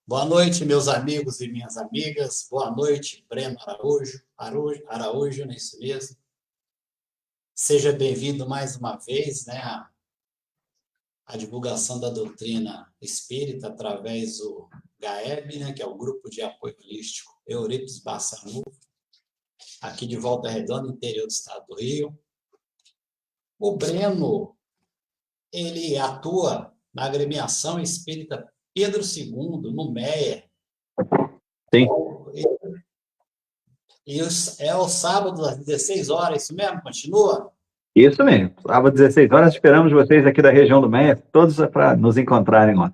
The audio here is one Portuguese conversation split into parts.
Boa noite, meus amigos e minhas amigas. Boa noite, Breno Araújo. Araújo, não é isso mesmo? Seja bem-vindo mais uma vez, né, à divulgação da doutrina espírita através do GAEB, né, que é o Grupo de Apoio Holístico Eurípides Barçanufo, aqui de Volta Redonda, interior do estado do Rio. O Breno, ele atua na agremiação espírita Pedro II, no Meia. Sim. E é o sábado às 16 horas, isso mesmo? Continua? Isso mesmo. Sábado, 16 horas, esperamos vocês aqui da região do Meia, todos para nos encontrarem lá.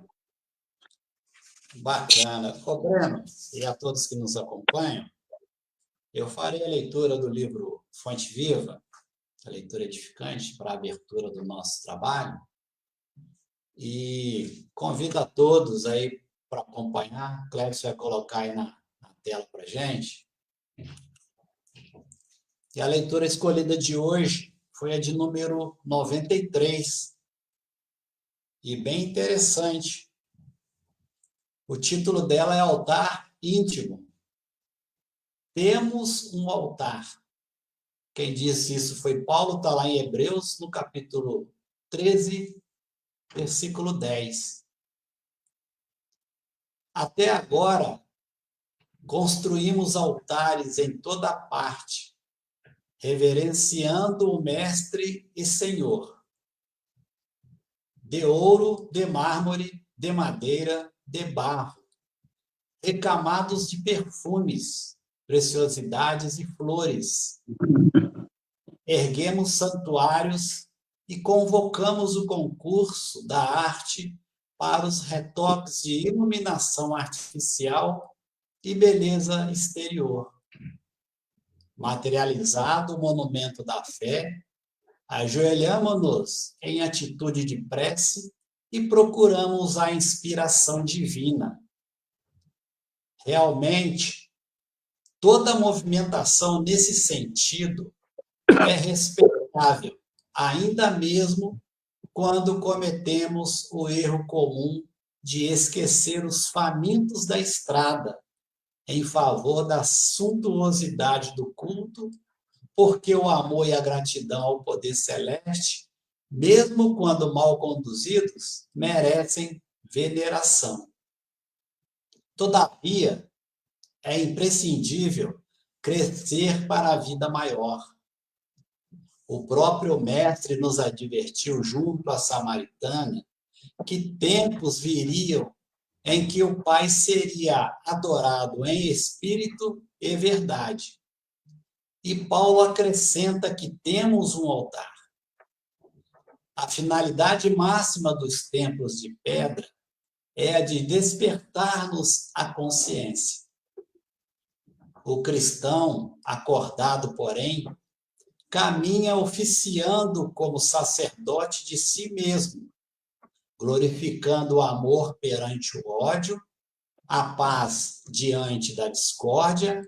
Bacana. Ô, Breno, e a todos que nos acompanham, eu farei a leitura do livro Fonte Viva, a leitura edificante para a abertura do nosso trabalho, e convido a todos aí para acompanhar. Cléber vai colocar aí na tela para a gente. E a leitura escolhida de hoje foi a de número 93, e bem interessante. O título dela é Altar Íntimo. Temos um altar. Quem disse isso foi Paulo, está lá em Hebreus, no capítulo 13, versículo 10. Até agora, construímos altares em toda parte, reverenciando o Mestre e Senhor, de ouro, de mármore, de madeira, de barro, recamados de perfumes, preciosidades e flores. Erguemos santuários e convocamos o concurso da arte para os retoques de iluminação artificial e beleza exterior. Materializado o monumento da fé, ajoelhamo-nos em atitude de prece e procuramos a inspiração divina. Realmente, toda movimentação nesse sentido é respeitável, ainda mesmo quando cometemos o erro comum de esquecer os famintos da estrada em favor da suntuosidade do culto, porque o amor e a gratidão ao poder celeste, mesmo quando mal conduzidos, merecem veneração. Todavia, é imprescindível crescer para a vida maior. O próprio Mestre nos advertiu junto à Samaritana que tempos viriam em que o Pai seria adorado em espírito e verdade. E Paulo acrescenta que temos um altar. A finalidade máxima dos templos de pedra é a de despertar-nos a consciência. O cristão, acordado, porém, caminha oficiando como sacerdote de si mesmo, glorificando o amor perante o ódio, a paz diante da discórdia,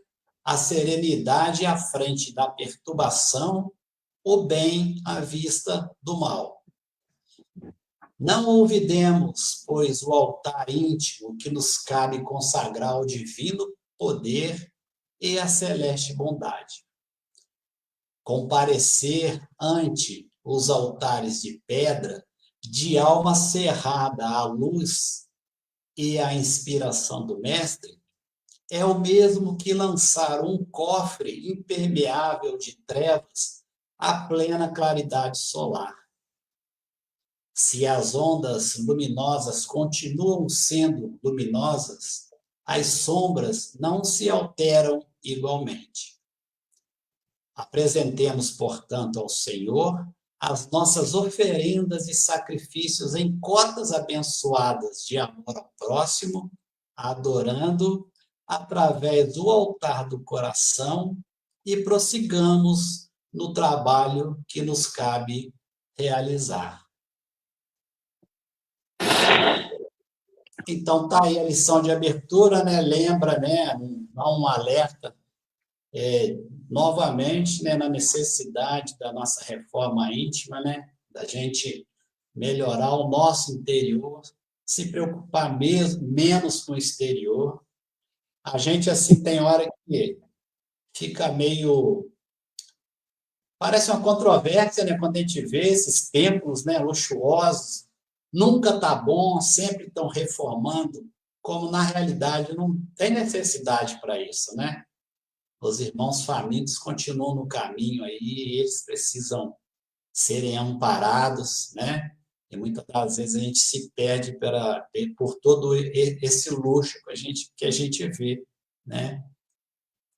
a serenidade à frente da perturbação, o bem à vista do mal. Não olvidemos, pois, o altar íntimo que nos cabe consagrar ao divino poder e à celeste bondade. Comparecer ante os altares de pedra, de alma cerrada à luz e à inspiração do Mestre, é o mesmo que lançar um cofre impermeável de trevas à plena claridade solar. Se as ondas luminosas continuam sendo luminosas, as sombras não se alteram igualmente. Apresentemos, portanto, ao Senhor as nossas oferendas e sacrifícios em cotas abençoadas de amor ao próximo, adorando através do altar do coração e prossigamos no trabalho que nos cabe realizar. Então, tá aí a lição de abertura, né? Lembra, né? Dá um alerta novamente, né, na necessidade da nossa reforma íntima, né, da gente melhorar o nosso interior, se preocupar menos com o exterior. A gente, assim, tem hora que fica meio... Parece uma controvérsia, né? Quando a gente vê esses templos, né, luxuosos, nunca tá bom, sempre estão reformando, como na realidade não tem necessidade para isso, né? Os irmãos famintos continuam no caminho aí, eles precisam serem amparados, né? E muitas das vezes a gente se perde por todo esse luxo que a gente vê, né?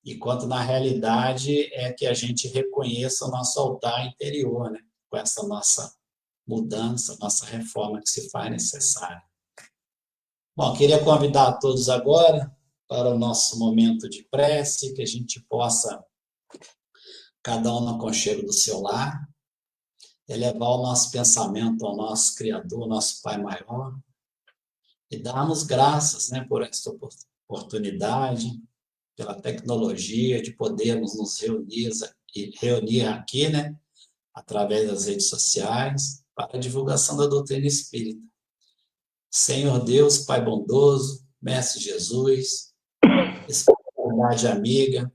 Enquanto na realidade é que a gente reconheça o nosso altar interior, né? Com essa nossa mudança, nossa reforma que se faz necessária. Bom, queria convidar a todos agora para o nosso momento de prece, que a gente possa, cada um no aconchego do seu lar, elevar o nosso pensamento ao nosso Criador, nosso Pai maior, e darmos graças, né, por esta oportunidade, pela tecnologia de podermos nos reunir aqui, né, através das redes sociais, para a divulgação da doutrina espírita. Senhor Deus, Pai bondoso, Mestre Jesus, espiritualidade amiga,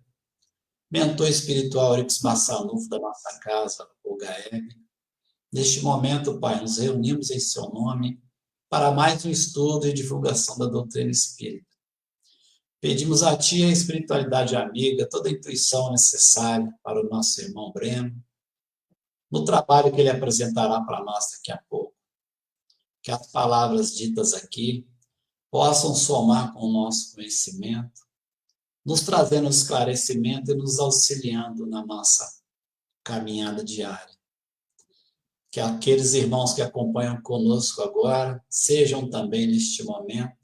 mentor espiritual Euripides Massanufa da nossa casa, o GAEB. Neste momento, Pai, nos reunimos em seu nome para mais um estudo e divulgação da doutrina espírita. Pedimos a Ti, a espiritualidade amiga, toda a intuição necessária para o nosso irmão Breno, no trabalho que ele apresentará para nós daqui a pouco. Que as palavras ditas aqui possam somar com o nosso conhecimento, nos trazendo esclarecimento e nos auxiliando na nossa caminhada diária. Que aqueles irmãos que acompanham conosco agora sejam também, neste momento,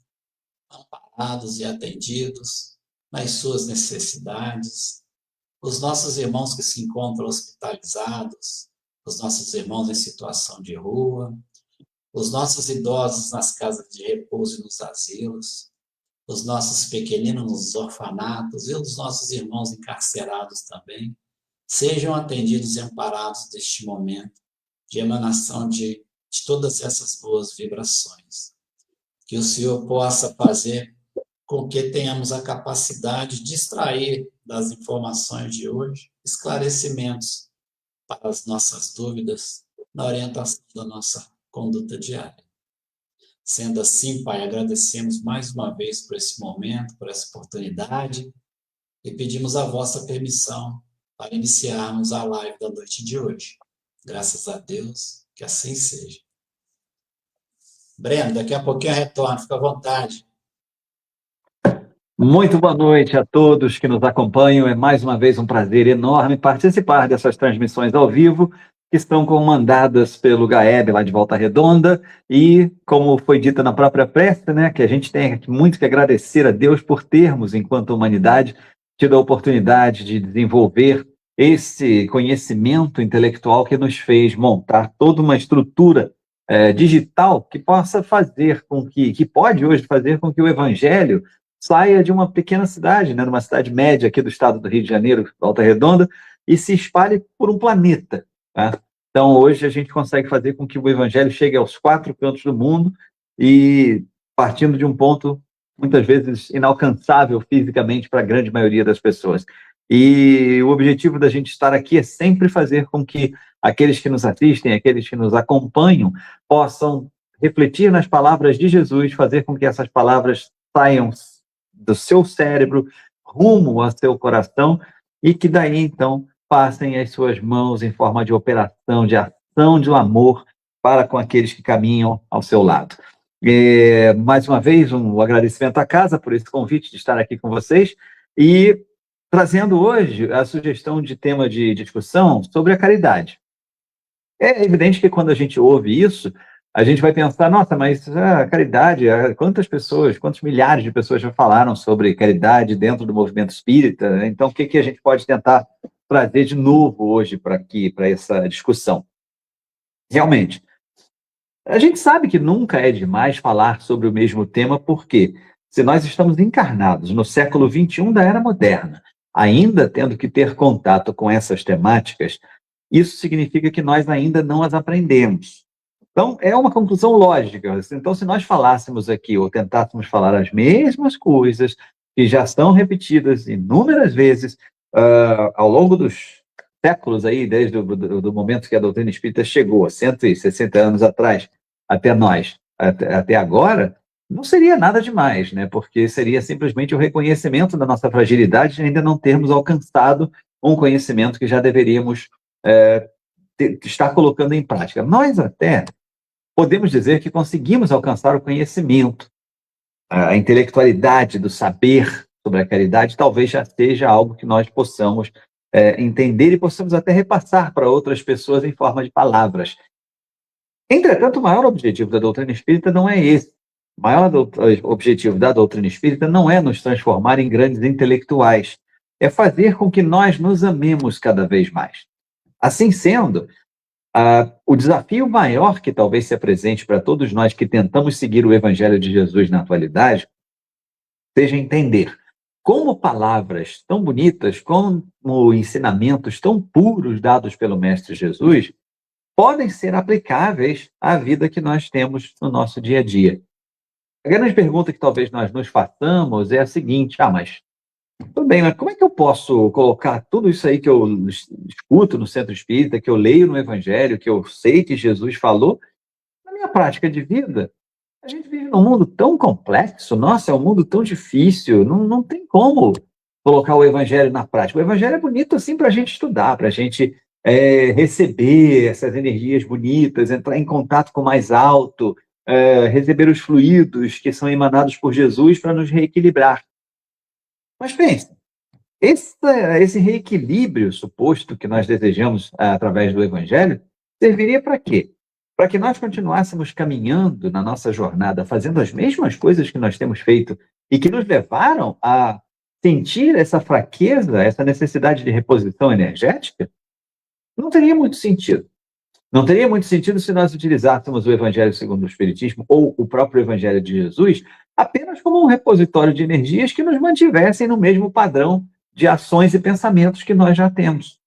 amparados e atendidos nas suas necessidades. Os nossos irmãos que se encontram hospitalizados, os nossos irmãos em situação de rua, os nossos idosos nas casas de repouso e nos asilos, os nossos pequeninos nos orfanatos e os nossos irmãos encarcerados também, sejam atendidos e amparados neste momento de emanação de todas essas boas vibrações. Que o Senhor possa fazer com que tenhamos a capacidade de extrair das informações de hoje esclarecimentos para as nossas dúvidas na orientação da nossa conduta diária. Sendo assim, Pai, agradecemos mais uma vez por esse momento, por essa oportunidade e pedimos a vossa permissão para iniciarmos a live da noite de hoje. Graças a Deus, que assim seja. Breno, daqui a pouquinho eu retorno, fica à vontade. Muito boa noite a todos que nos acompanham. É mais uma vez um prazer enorme participar dessas transmissões ao vivo, que estão comandadas pelo GAEB lá de Volta Redonda, e, como foi dito na própria prece, né, que a gente tem muito que agradecer a Deus por termos, enquanto humanidade, tido a oportunidade de desenvolver esse conhecimento intelectual que nos fez montar toda uma estrutura digital que possa fazer com que pode hoje fazer com que o Evangelho saia de uma pequena cidade, né, numa cidade média aqui do estado do Rio de Janeiro, Volta Redonda, e se espalhe por um planeta. Tá? Então, hoje a gente consegue fazer com que o Evangelho chegue aos 4 cantos do mundo e partindo de um ponto, muitas vezes, inalcançável fisicamente para a grande maioria das pessoas. E o objetivo da gente estar aqui é sempre fazer com que aqueles que nos assistem, aqueles que nos acompanham, possam refletir nas palavras de Jesus, fazer com que essas palavras saiam do seu cérebro, rumo ao seu coração, e que daí, então, passem as suas mãos em forma de operação, de ação de amor para com aqueles que caminham ao seu lado. Mais uma vez, um agradecimento à casa por esse convite de estar aqui com vocês, e trazendo hoje a sugestão de tema de discussão sobre a caridade. É evidente que quando a gente ouve isso, a gente vai pensar, nossa, mas a caridade, quantas pessoas, quantos milhares de pessoas já falaram sobre caridade dentro do movimento espírita? Então, o que a gente pode tentar trazer de novo hoje para aqui, para essa discussão? Realmente, a gente sabe que nunca é demais falar sobre o mesmo tema, porque se nós estamos encarnados no século XXI da era moderna, ainda tendo que ter contato com essas temáticas, isso significa que nós ainda não as aprendemos. Então, é uma conclusão lógica. Então, se nós falássemos aqui, ou tentássemos falar as mesmas coisas, que já são repetidas inúmeras vezes ao longo dos séculos aí, desde do momento que a doutrina espírita chegou, 160 anos atrás, até nós, até agora, não seria nada demais, né? Porque seria simplesmente o reconhecimento da nossa fragilidade de ainda não termos alcançado um conhecimento que já deveríamos estar colocando em prática. Nós até podemos dizer que conseguimos alcançar o conhecimento, a intelectualidade do saber sobre a caridade, talvez já seja algo que nós possamos entender e possamos até repassar para outras pessoas em forma de palavras. Entretanto, o maior objetivo da doutrina espírita não é esse. O maior objetivo da doutrina espírita não é nos transformar em grandes intelectuais, é fazer com que nós nos amemos cada vez mais. Assim sendo, o desafio maior que talvez se apresente para todos nós que tentamos seguir o Evangelho de Jesus na atualidade seja entender como palavras tão bonitas, como ensinamentos tão puros dados pelo Mestre Jesus podem ser aplicáveis à vida que nós temos no nosso dia a dia. A grande pergunta que talvez nós nos façamos é a seguinte: mas tudo bem, mas como é que eu posso colocar tudo isso aí que eu escuto no centro espírita, que eu leio no Evangelho, que eu sei que Jesus falou, na minha prática de vida? A gente vive num mundo tão complexo, nossa, é um mundo tão difícil, não tem como colocar o Evangelho na prática. O Evangelho é bonito assim para a gente estudar, para a gente receber essas energias bonitas, entrar em contato com o mais alto, receber os fluidos que são emanados por Jesus para nos reequilibrar. Mas pense, esse reequilíbrio suposto que nós desejamos através do Evangelho serviria para quê? Para que nós continuássemos caminhando na nossa jornada, fazendo as mesmas coisas que nós temos feito e que nos levaram a sentir essa fraqueza, essa necessidade de reposição energética? Não teria muito sentido. Não teria muito sentido se nós utilizássemos o Evangelho segundo o Espiritismo ou o próprio Evangelho de Jesus apenas como um repositório de energias que nos mantivessem no mesmo padrão de ações e pensamentos que nós já temos.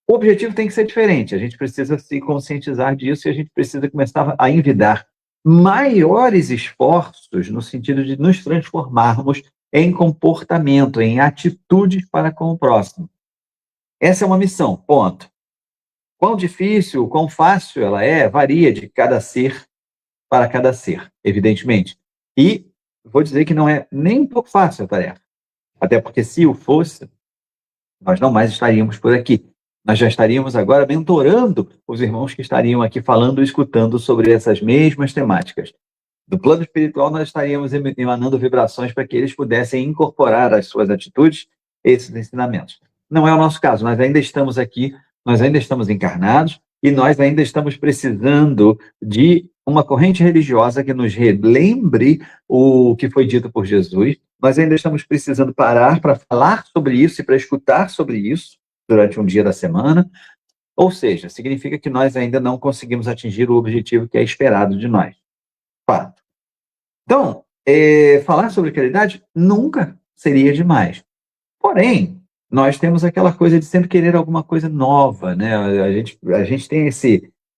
O objetivo tem que ser diferente, a gente precisa se conscientizar disso e a gente precisa começar a envidar maiores esforços no sentido de nos transformarmos em comportamento, em atitudes para com o próximo. Essa é uma missão, ponto. Quão difícil, quão fácil ela varia de cada ser para cada ser, evidentemente. E vou dizer que não é nem um pouco fácil a tarefa. Até porque se o fosse, nós não mais estaríamos por aqui. Nós já estaríamos agora mentorando os irmãos que estariam aqui falando e escutando sobre essas mesmas temáticas. Do plano espiritual, nós estaríamos emanando vibrações para que eles pudessem incorporar às suas atitudes esses ensinamentos. Não é o nosso caso, nós ainda estamos aqui, nós ainda estamos encarnados e nós ainda estamos precisando de uma corrente religiosa que nos relembre o que foi dito por Jesus. Nós ainda estamos precisando parar para falar sobre isso e para escutar sobre isso durante um dia da semana. Ou seja, significa que nós ainda não conseguimos atingir o objetivo que é esperado de nós. Fato. Então, falar sobre caridade nunca seria demais. Porém, nós temos aquela coisa de sempre querer alguma coisa nova, né? A gente tem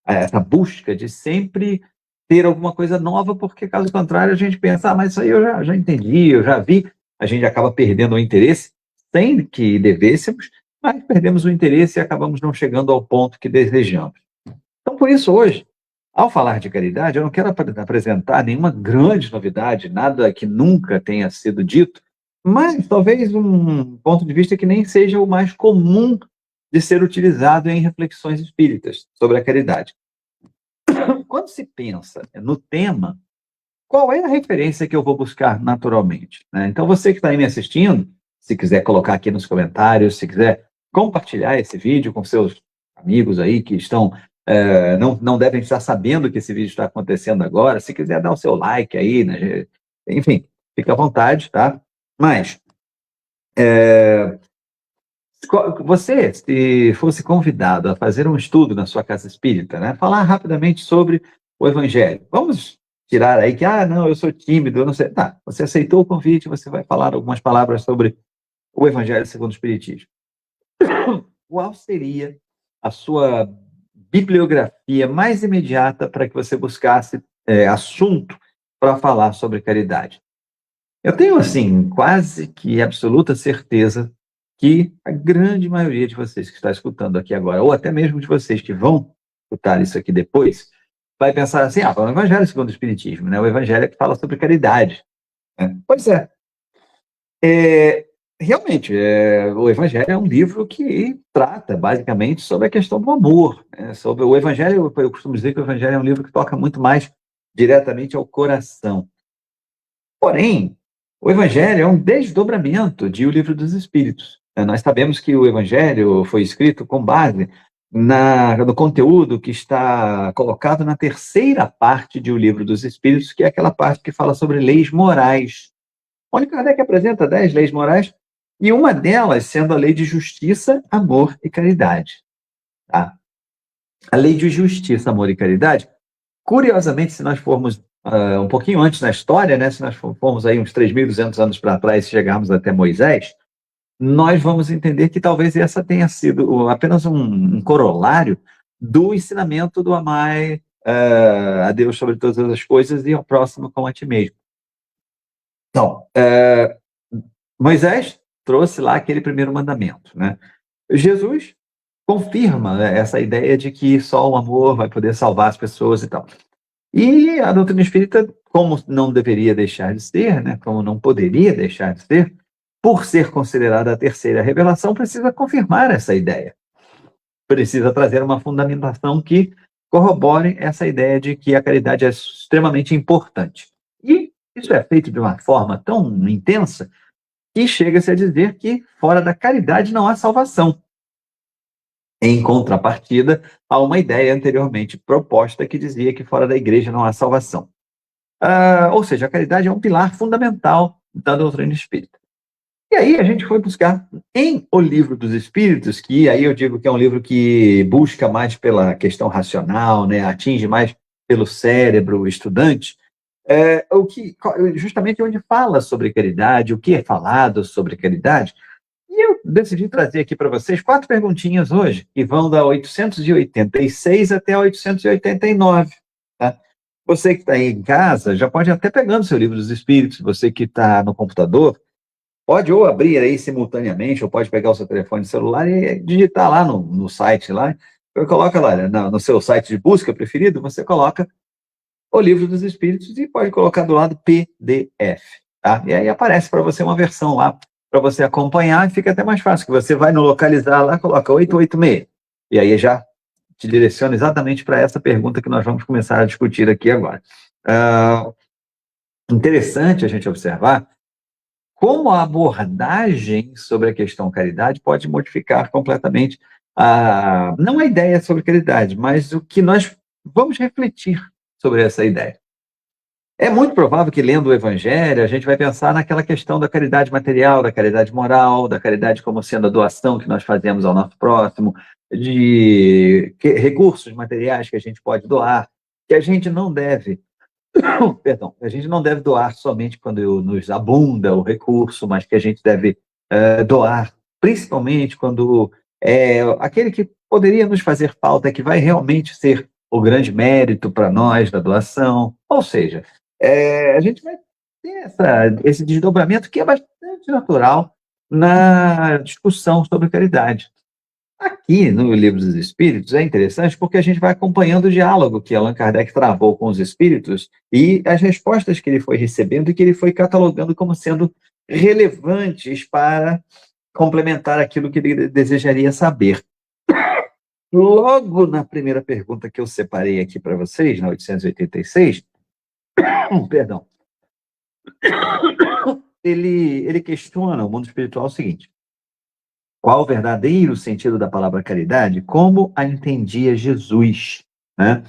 essa busca de sempre ter alguma coisa nova, porque, caso contrário, a gente pensa, mas isso aí eu já entendi, eu já vi. A gente acaba perdendo o interesse, sem que devêssemos, mas perdemos o interesse e acabamos não chegando ao ponto que desejamos. Então, por isso, hoje, ao falar de caridade, eu não quero apresentar nenhuma grande novidade, nada que nunca tenha sido dito, mas talvez um ponto de vista que nem seja o mais comum de ser utilizado em reflexões espíritas sobre a caridade. Quando se pensa no tema, qual é a referência que eu vou buscar naturalmente, né? Então, você que está aí me assistindo, se quiser colocar aqui nos comentários, se quiser compartilhar esse vídeo com seus amigos aí que estão não devem estar sabendo que esse vídeo está acontecendo agora, se quiser dar o seu like aí, né? Enfim, fica à vontade, tá? Mas, você, se fosse convidado a fazer um estudo na sua casa espírita, né? Falar rapidamente sobre o Evangelho. Vamos tirar aí que, não, eu sou tímido, eu não sei. Tá, você aceitou o convite, você vai falar algumas palavras sobre o Evangelho segundo o Espiritismo. Qual seria a sua bibliografia mais imediata para que você buscasse assunto para falar sobre caridade. Eu tenho, assim, quase que absoluta certeza que a grande maioria de vocês que está escutando aqui agora, ou até mesmo de vocês que vão escutar isso aqui depois, vai pensar assim, o Evangelho segundo o Espiritismo, né? O Evangelho é que fala sobre caridade. Né? Pois é. Realmente, o Evangelho é um livro que trata, basicamente, sobre a questão do amor. Né? Sobre o Evangelho, eu costumo dizer que o Evangelho é um livro que toca muito mais diretamente ao coração. Porém, o Evangelho é um desdobramento de O Livro dos Espíritos. Nós sabemos que o Evangelho foi escrito com base no conteúdo que está colocado na terceira parte de O Livro dos Espíritos, que é aquela parte que fala sobre leis morais. Onde Kardec apresenta 10 leis morais, e uma delas sendo a lei de justiça, amor e caridade. Tá? A lei de justiça, amor e caridade, curiosamente, se nós formos um pouquinho antes na história, né, se nós formos aí uns 3.200 anos para trás e chegarmos até Moisés, nós vamos entender que talvez essa tenha sido apenas um corolário do ensinamento do amar a Deus sobre todas as coisas e ao próximo como a ti mesmo. Então, Moisés trouxe lá aquele primeiro mandamento, né? Jesus confirma, né, essa ideia de que só o amor vai poder salvar as pessoas e tal. E a doutrina espírita, como não deveria deixar de ser, né, como não poderia deixar de ser, por ser considerada a terceira revelação, precisa confirmar essa ideia. Precisa trazer uma fundamentação que corrobore essa ideia de que a caridade é extremamente importante. E isso é feito de uma forma tão intensa que chega-se a dizer que fora da caridade não há salvação. Em contrapartida a uma ideia anteriormente proposta que dizia que fora da igreja não há salvação. Ou seja, a caridade é um pilar fundamental da doutrina espírita. E aí a gente foi buscar em O Livro dos Espíritos, que aí eu digo que é um livro que busca mais pela questão racional, né, atinge mais pelo cérebro estudante, justamente onde fala sobre caridade, o que é falado sobre caridade. E eu decidi trazer aqui para vocês 4 perguntinhas hoje, que vão da 886 até 889. Tá? Você que está aí em casa, já pode até pegando seu Livro dos Espíritos. Você que está no computador, pode ou abrir aí simultaneamente, ou pode pegar o seu telefone celular e digitar lá no site, lá, coloca lá no seu site de busca preferido, você coloca O Livro dos Espíritos e pode colocar do lado PDF. Tá? E aí aparece para você uma versão lá, para você acompanhar, e fica até mais fácil, que você vai no localizar lá, coloca 886, e aí já te direciona exatamente para essa pergunta que nós vamos começar a discutir aqui agora. Interessante a gente observar como a abordagem sobre a questão caridade pode modificar completamente, não a ideia sobre caridade, mas o que nós vamos refletir sobre essa ideia. É muito provável que, lendo o Evangelho, a gente vai pensar naquela questão da caridade material, da caridade moral, da caridade como sendo a doação que nós fazemos ao nosso próximo, de recursos materiais que a gente pode doar, que a gente não deve, a gente não deve doar somente quando nos abunda o recurso, mas que a gente deve doar, principalmente quando aquele que poderia nos fazer falta, que vai realmente ser o grande mérito para nós da doação. Ou seja, a gente vai ter esse desdobramento que é bastante natural na discussão sobre caridade. Aqui no Livro dos Espíritos é interessante porque a gente vai acompanhando o diálogo que Allan Kardec travou com os espíritos e as respostas que ele foi recebendo e que ele foi catalogando como sendo relevantes para complementar aquilo que ele desejaria saber. Logo na primeira pergunta que eu separei aqui para vocês, na 886, perdão, ele questiona o mundo espiritual o seguinte: qual o verdadeiro sentido da palavra caridade? Como a entendia Jesus? Né?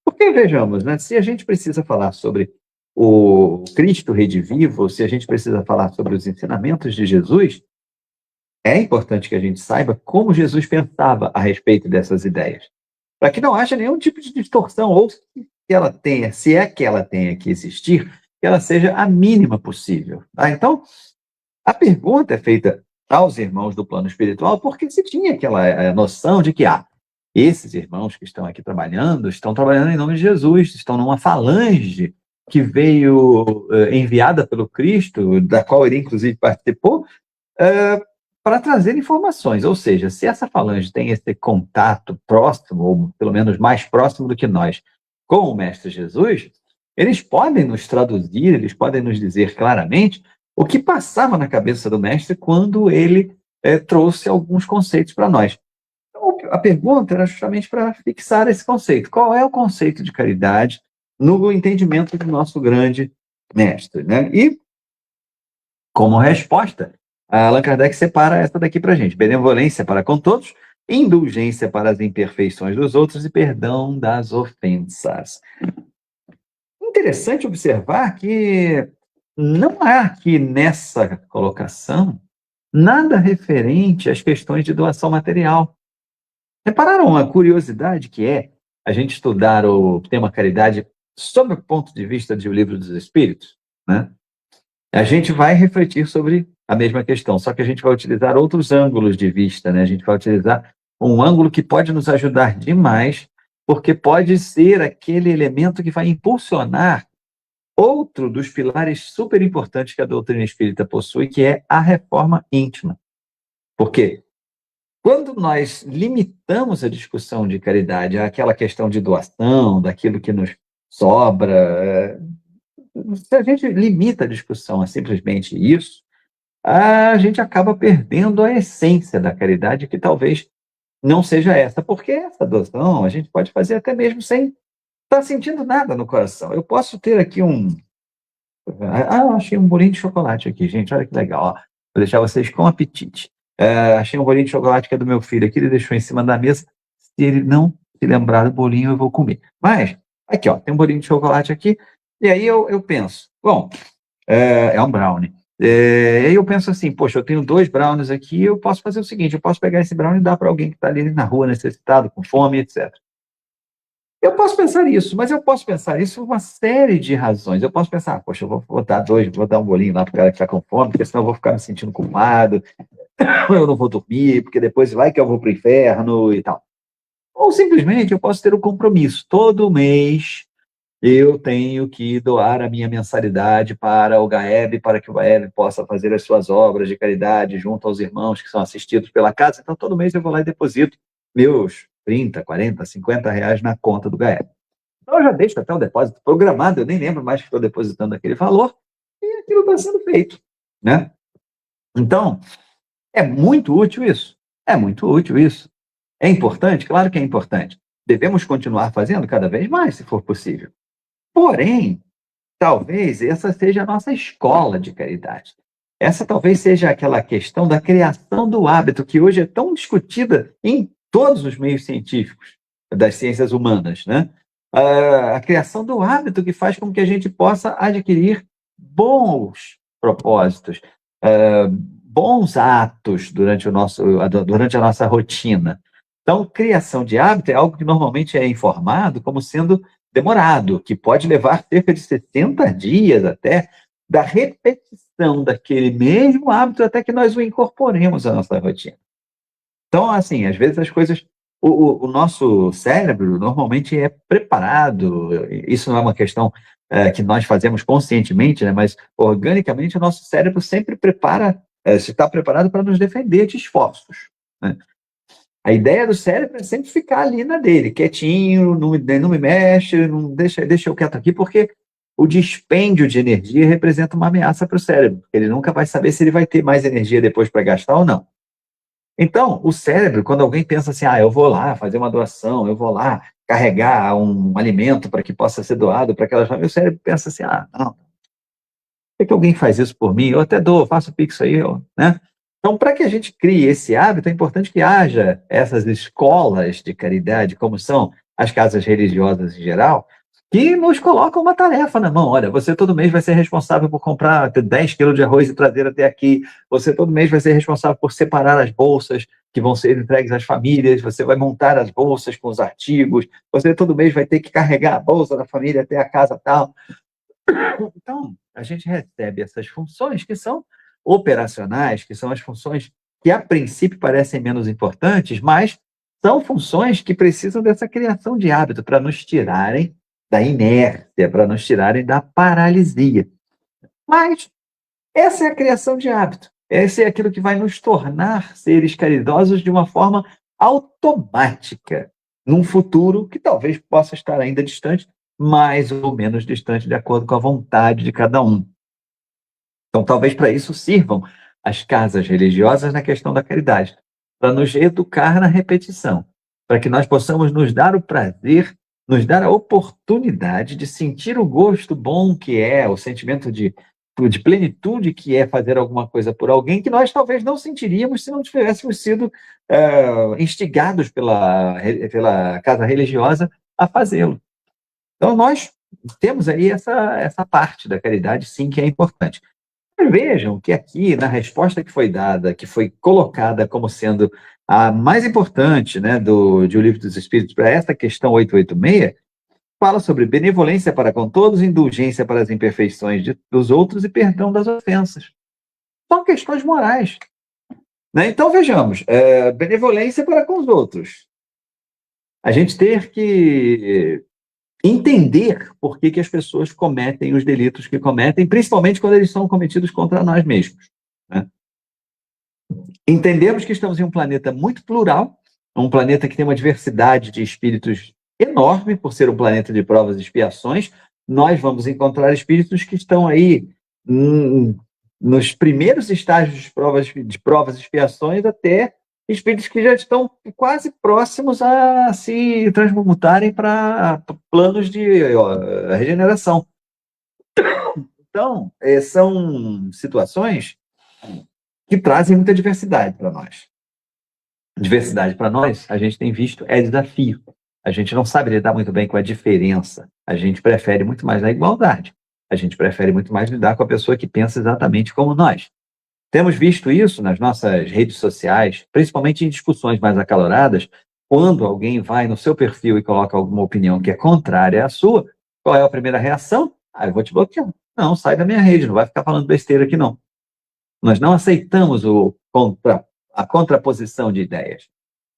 Porque, vejamos, né, se a gente precisa falar sobre o Cristo redivivo, se a gente precisa falar sobre os ensinamentos de Jesus, é importante que a gente saiba como Jesus pensava a respeito dessas ideias, para que não haja nenhum tipo de distorção, ou que ela tenha, se é que ela tenha que existir, que ela seja a mínima possível. Tá? Então, a pergunta é feita aos irmãos do plano espiritual porque se tinha aquela noção de que Esses irmãos que estão aqui trabalhando, estão trabalhando em nome de Jesus, estão numa falange que veio enviada pelo Cristo, da qual ele inclusive participou, para trazer informações. Ou seja, se essa falange tem esse contato próximo, ou pelo menos mais próximo do que nós, com o Mestre Jesus, eles podem nos traduzir, eles podem nos dizer claramente o que passava na cabeça do Mestre quando ele trouxe alguns conceitos para nós. Então, a pergunta era justamente para fixar esse conceito. Qual é o conceito de caridade no entendimento do nosso grande Mestre, né? E, como resposta, Allan Kardec separa essa daqui para a gente: benevolência para com todos, indulgência para as imperfeições dos outros e perdão das ofensas. Interessante observar que não há aqui nessa colocação nada referente às questões de doação material. Repararam a curiosidade que é a gente estudar o tema caridade sob o ponto de vista de O Livro dos Espíritos, né? A gente vai refletir sobre a mesma questão, só que a gente vai utilizar outros ângulos de vista, né? A gente vai utilizar um ângulo que pode nos ajudar demais, porque pode ser aquele elemento que vai impulsionar outro dos pilares super importantes que a doutrina espírita possui, que é a reforma íntima. Por quê? Quando nós limitamos a discussão de caridade àquela questão de doação, daquilo que nos sobra, se a gente limita a discussão a simplesmente isso, a gente acaba perdendo a essência da caridade, que talvez não seja essa, porque essa doação a gente pode fazer até mesmo sem estar sentindo nada no coração. Eu posso ter aqui achei um bolinho de chocolate aqui, gente, olha que legal, ó. Vou deixar vocês com apetite. Achei um bolinho de chocolate que é do meu filho aqui, ele deixou em cima da mesa. Se ele não se lembrar do bolinho, eu vou comer. Mas, aqui, ó, tem um bolinho de chocolate aqui, e aí eu penso, bom, é um brownie. E aí eu penso assim, poxa, eu tenho 2 brownies aqui, eu posso fazer o seguinte, eu posso pegar esse brownie e dar para alguém que está ali na rua, necessitado, com fome, etc. Eu posso pensar isso, mas eu posso pensar isso por uma série de razões. Eu posso pensar, poxa, eu vou dar um bolinho lá para o cara que está com fome, porque senão eu vou ficar me sentindo culpado, eu não vou dormir, porque depois vai que eu vou para o inferno e tal. Ou simplesmente eu posso ter um compromisso. Todo mês eu tenho que doar a minha mensalidade para o GAEB, para que o GAEB possa fazer as suas obras de caridade junto aos irmãos que são assistidos pela casa. Então, todo mês eu vou lá e deposito meus 30, 40, 50 reais na conta do GAEB. Então, eu já deixo até o depósito programado, eu nem lembro mais que estou depositando aquele valor, e aquilo está sendo feito, né? Então, é muito útil isso. É muito útil isso. É importante? Claro que é importante. Devemos continuar fazendo cada vez mais, se for possível. Porém, talvez essa seja a nossa escola de caridade. Essa talvez seja aquela questão da criação do hábito, que hoje é tão discutida em todos os meios científicos, das ciências humanas, né? A criação do hábito que faz com que a gente possa adquirir bons propósitos, bons atos durante a nossa rotina. Então, criação de hábito é algo que normalmente é informado como sendo demorado, que pode levar cerca de 60 dias até da repetição daquele mesmo hábito até que nós o incorporemos à nossa rotina. Então, assim, às vezes as coisas... O nosso cérebro normalmente é preparado, isso não é uma questão que nós fazemos conscientemente, né, mas organicamente o nosso cérebro sempre está preparado para nos defender de esforços, né? A ideia do cérebro é sempre ficar ali na dele, quietinho, não me mexe, não deixa eu quieto aqui, porque o dispêndio de energia representa uma ameaça para o cérebro. Ele nunca vai saber se ele vai ter mais energia depois para gastar ou não. Então, o cérebro, quando alguém pensa assim, eu vou lá fazer uma doação, eu vou lá carregar um alimento para que possa ser doado para aquelas famílias, o cérebro pensa assim, não, por que alguém faz isso por mim? Eu até faço o Pix aí, né? Então, para que a gente crie esse hábito, é importante que haja essas escolas de caridade, como são as casas religiosas em geral, que nos colocam uma tarefa na mão. Olha, você todo mês vai ser responsável por comprar 10 quilos de arroz e trazer até aqui. Você todo mês vai ser responsável por separar as bolsas que vão ser entregues às famílias. Você vai montar as bolsas com os artigos. Você todo mês vai ter que carregar a bolsa da família até a casa tal. Então, a gente recebe essas funções que são operacionais, que são as funções que a princípio parecem menos importantes, mas são funções que precisam dessa criação de hábito para nos tirarem da inércia, para nos tirarem da paralisia. Mas essa é a criação de hábito. Esse é aquilo que vai nos tornar seres caridosos de uma forma automática, num futuro que talvez possa estar ainda distante, mais ou menos distante, de acordo com a vontade de cada um. Então, talvez para isso sirvam as casas religiosas na questão da caridade, para nos educar na repetição, para que nós possamos nos dar o prazer, nos dar a oportunidade de sentir o gosto bom que é, o sentimento de plenitude que é fazer alguma coisa por alguém que nós talvez não sentiríamos se não tivéssemos sido instigados pela casa religiosa a fazê-lo. Então, nós temos aí essa parte da caridade, sim, que é importante. Mas vejam que aqui, na resposta que foi dada, que foi colocada como sendo a mais importante, né, de O Livro dos Espíritos para essa questão 886, fala sobre benevolência para com todos, indulgência para as imperfeições dos outros e perdão das ofensas. São questões morais. Né? Então, vejamos, benevolência para com os outros. A gente ter que entender por que as pessoas cometem os delitos que cometem, principalmente quando eles são cometidos contra nós mesmos. Né? Entendemos que estamos em um planeta muito plural, um planeta que tem uma diversidade de espíritos enorme, por ser um planeta de provas e expiações. Nós vamos encontrar espíritos que estão aí nos primeiros estágios de provas e expiações, até espíritos que já estão quase próximos a se transmutarem para planos de regeneração. Então, são situações que trazem muita diversidade para nós. Diversidade para nós, a gente tem visto, é desafio. A gente não sabe lidar muito bem com a diferença. A gente prefere muito mais a igualdade. A gente prefere muito mais lidar com a pessoa que pensa exatamente como nós. Temos visto isso nas nossas redes sociais, principalmente em discussões mais acaloradas, quando alguém vai no seu perfil e coloca alguma opinião que é contrária à sua, qual é a primeira reação? Eu vou te bloquear. Não, sai da minha rede, não vai ficar falando besteira aqui não. Nós não aceitamos a contraposição de ideias.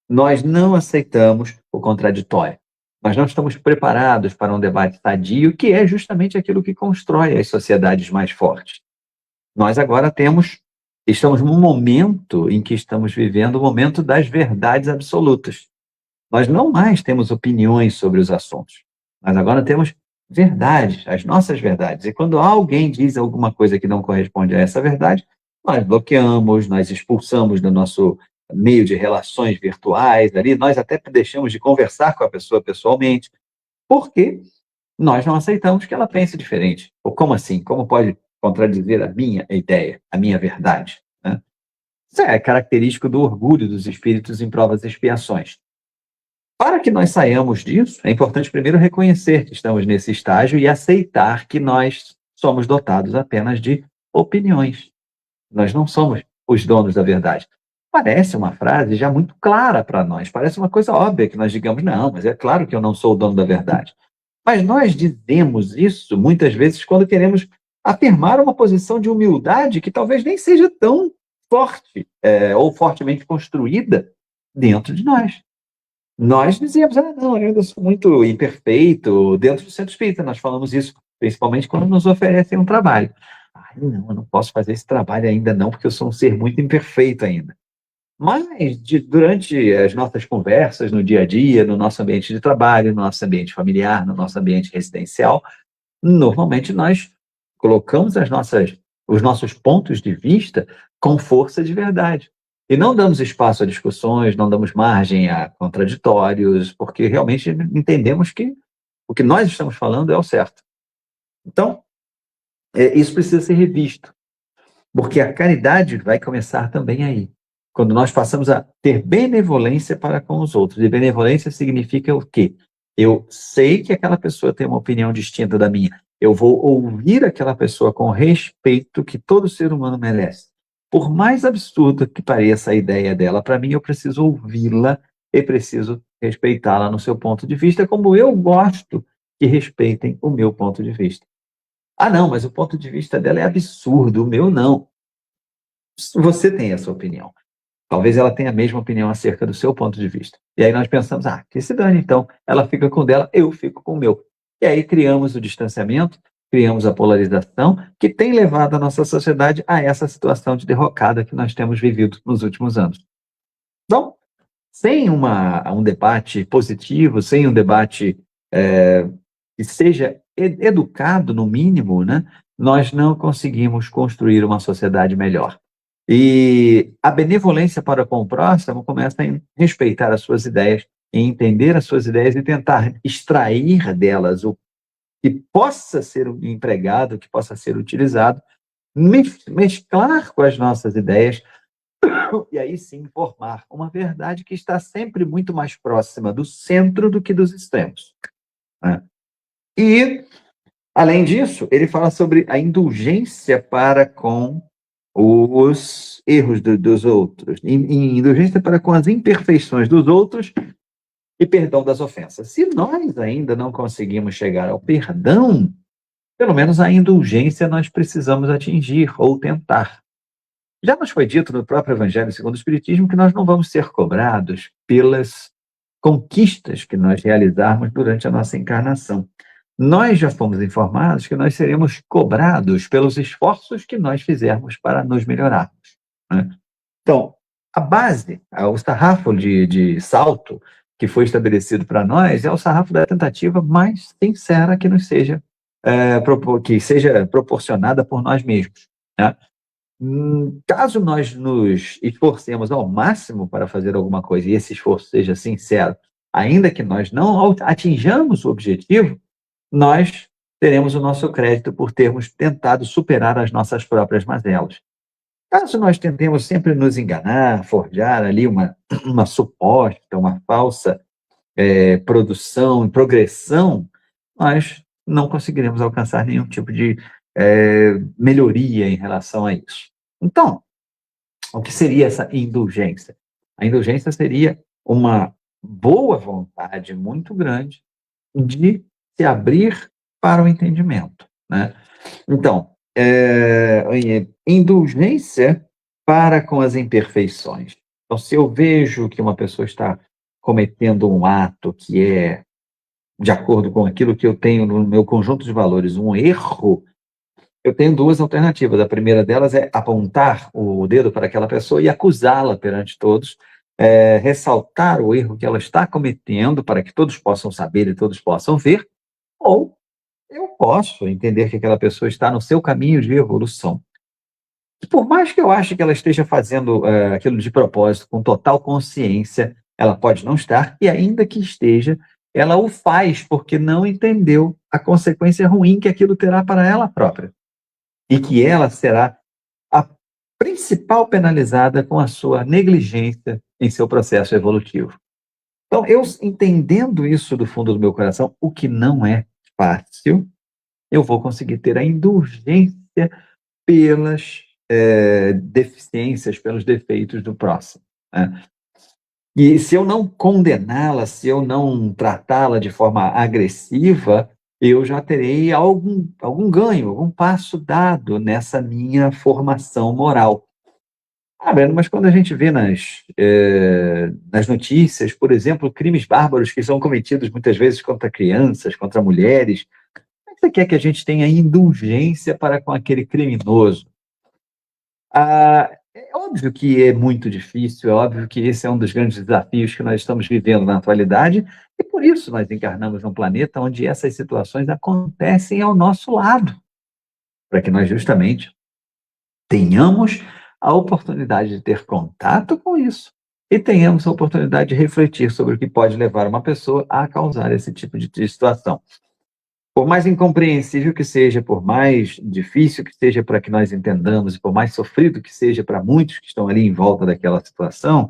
Nós não aceitamos o contraditório. Nós não estamos preparados para um debate sadio, que é justamente aquilo que constrói as sociedades mais fortes. Nós agora estamos num momento em que estamos vivendo o momento das verdades absolutas. Nós não mais temos opiniões sobre os assuntos. Nós agora temos verdades, as nossas verdades. E quando alguém diz alguma coisa que não corresponde a essa verdade, nós bloqueamos, nós expulsamos do nosso meio de relações virtuais ali, nós até deixamos de conversar com a pessoa pessoalmente, porque nós não aceitamos que ela pense diferente. Ou como assim? Como pode contradizer a minha ideia, a minha verdade? Né? Isso é característico do orgulho dos espíritos em provas e expiações. Para que nós saiamos disso, é importante primeiro reconhecer que estamos nesse estágio e aceitar que nós somos dotados apenas de opiniões. Nós não somos os donos da verdade. Parece uma frase já muito clara para nós, parece uma coisa óbvia que nós digamos, não, mas é claro que eu não sou o dono da verdade. Mas nós dizemos isso muitas vezes quando queremos afirmar uma posição de humildade que talvez nem seja tão forte ou fortemente construída dentro de nós. Nós dizemos, não, eu ainda sou muito imperfeito. Dentro do centro espírita nós falamos isso, principalmente quando nos oferecem um trabalho. Não, eu não posso fazer esse trabalho ainda não, porque eu sou um ser muito imperfeito ainda. Mas, durante as nossas conversas no dia a dia, no nosso ambiente de trabalho, no nosso ambiente familiar, no nosso ambiente residencial, normalmente nós colocamos os nossos pontos de vista com força de verdade. E não damos espaço a discussões, não damos margem a contraditórios, porque realmente entendemos que o que nós estamos falando é o certo. Então, isso precisa ser revisto, porque a caridade vai começar também aí. Quando nós passamos a ter benevolência para com os outros. E benevolência significa o quê? Eu sei que aquela pessoa tem uma opinião distinta da minha. Eu vou ouvir aquela pessoa com respeito que todo ser humano merece. Por mais absurda que pareça a ideia dela, para mim eu preciso ouvi-la e preciso respeitá-la no seu ponto de vista, como eu gosto que respeitem o meu ponto de vista. Não, mas o ponto de vista dela é absurdo, o meu não. Você tem a sua opinião. Talvez ela tenha a mesma opinião acerca do seu ponto de vista. E aí nós pensamos, que se dane, então. Ela fica com o dela, eu fico com o meu. E aí criamos o distanciamento, criamos a polarização, que tem levado a nossa sociedade a essa situação de derrocada que nós temos vivido nos últimos anos. Então, sem um debate positivo, sem um debate que seja educado, no mínimo, né, nós não conseguimos construir uma sociedade melhor. E a benevolência para com o próximo começa em respeitar as suas ideias, em entender as suas ideias e tentar extrair delas o que possa ser empregado, que possa ser utilizado, mesclar com as nossas ideias e aí sim formar uma verdade que está sempre muito mais próxima do centro do que dos extremos, né? E, além disso, ele fala sobre a indulgência para com os erros dos outros, indulgência para com as imperfeições dos outros e perdão das ofensas. Se nós ainda não conseguimos chegar ao perdão, pelo menos a indulgência nós precisamos atingir ou tentar. Já nos foi dito no próprio Evangelho segundo o Espiritismo que nós não vamos ser cobrados pelas conquistas que nós realizarmos durante a nossa encarnação. Nós já fomos informados que nós seremos cobrados pelos esforços que nós fizermos para nos melhorarmos, né? Então, a base, o sarrafo de salto que foi estabelecido para nós é o sarrafo da tentativa mais sincera que nos seja, que seja proporcionada por nós mesmos, né? Caso nós nos esforcemos ao máximo para fazer alguma coisa e esse esforço seja sincero, ainda que nós não atinjamos o objetivo, nós teremos o nosso crédito por termos tentado superar as nossas próprias mazelas. Caso nós tentemos sempre nos enganar, forjar ali uma suposta, uma falsa produção e progressão, nós não conseguiremos alcançar nenhum tipo de melhoria em relação a isso. Então, o que seria essa indulgência? A indulgência seria uma boa vontade muito grande de se abrir para o entendimento, né? Então, indulgência para com as imperfeições. Então, se eu vejo que uma pessoa está cometendo um ato que é de acordo com aquilo que eu tenho no meu conjunto de valores, um erro, eu tenho duas alternativas. A primeira delas é apontar o dedo para aquela pessoa e acusá-la perante todos, ressaltar o erro que ela está cometendo para que todos possam saber e todos possam ver, ou eu posso entender que aquela pessoa está no seu caminho de evolução. E por mais que eu ache que ela esteja fazendo aquilo de propósito, com total consciência, ela pode não estar, e ainda que esteja, ela o faz porque não entendeu a consequência ruim que aquilo terá para ela própria. E que ela será a principal penalizada com a sua negligência em seu processo evolutivo. Então, eu entendendo isso do fundo do meu coração, o que não é fácil, eu vou conseguir ter a indulgência pelas deficiências, pelos defeitos do próximo, né? E se eu não condená-la, se eu não tratá-la de forma agressiva, eu já terei algum ganho, algum passo dado nessa minha formação moral. Breno, mas quando a gente vê nas notícias, por exemplo, crimes bárbaros que são cometidos muitas vezes contra crianças, contra mulheres, como é que você quer que a gente tenha indulgência para com aquele criminoso? É óbvio que é muito difícil, é óbvio que esse é um dos grandes desafios que nós estamos vivendo na atualidade, e por isso nós encarnamos num planeta onde essas situações acontecem ao nosso lado, para que nós justamente tenhamos a oportunidade de ter contato com isso e tenhamos a oportunidade de refletir sobre o que pode levar uma pessoa a causar esse tipo de situação. Por mais incompreensível que seja, por mais difícil que seja para que nós entendamos, e por mais sofrido que seja para muitos que estão ali em volta daquela situação,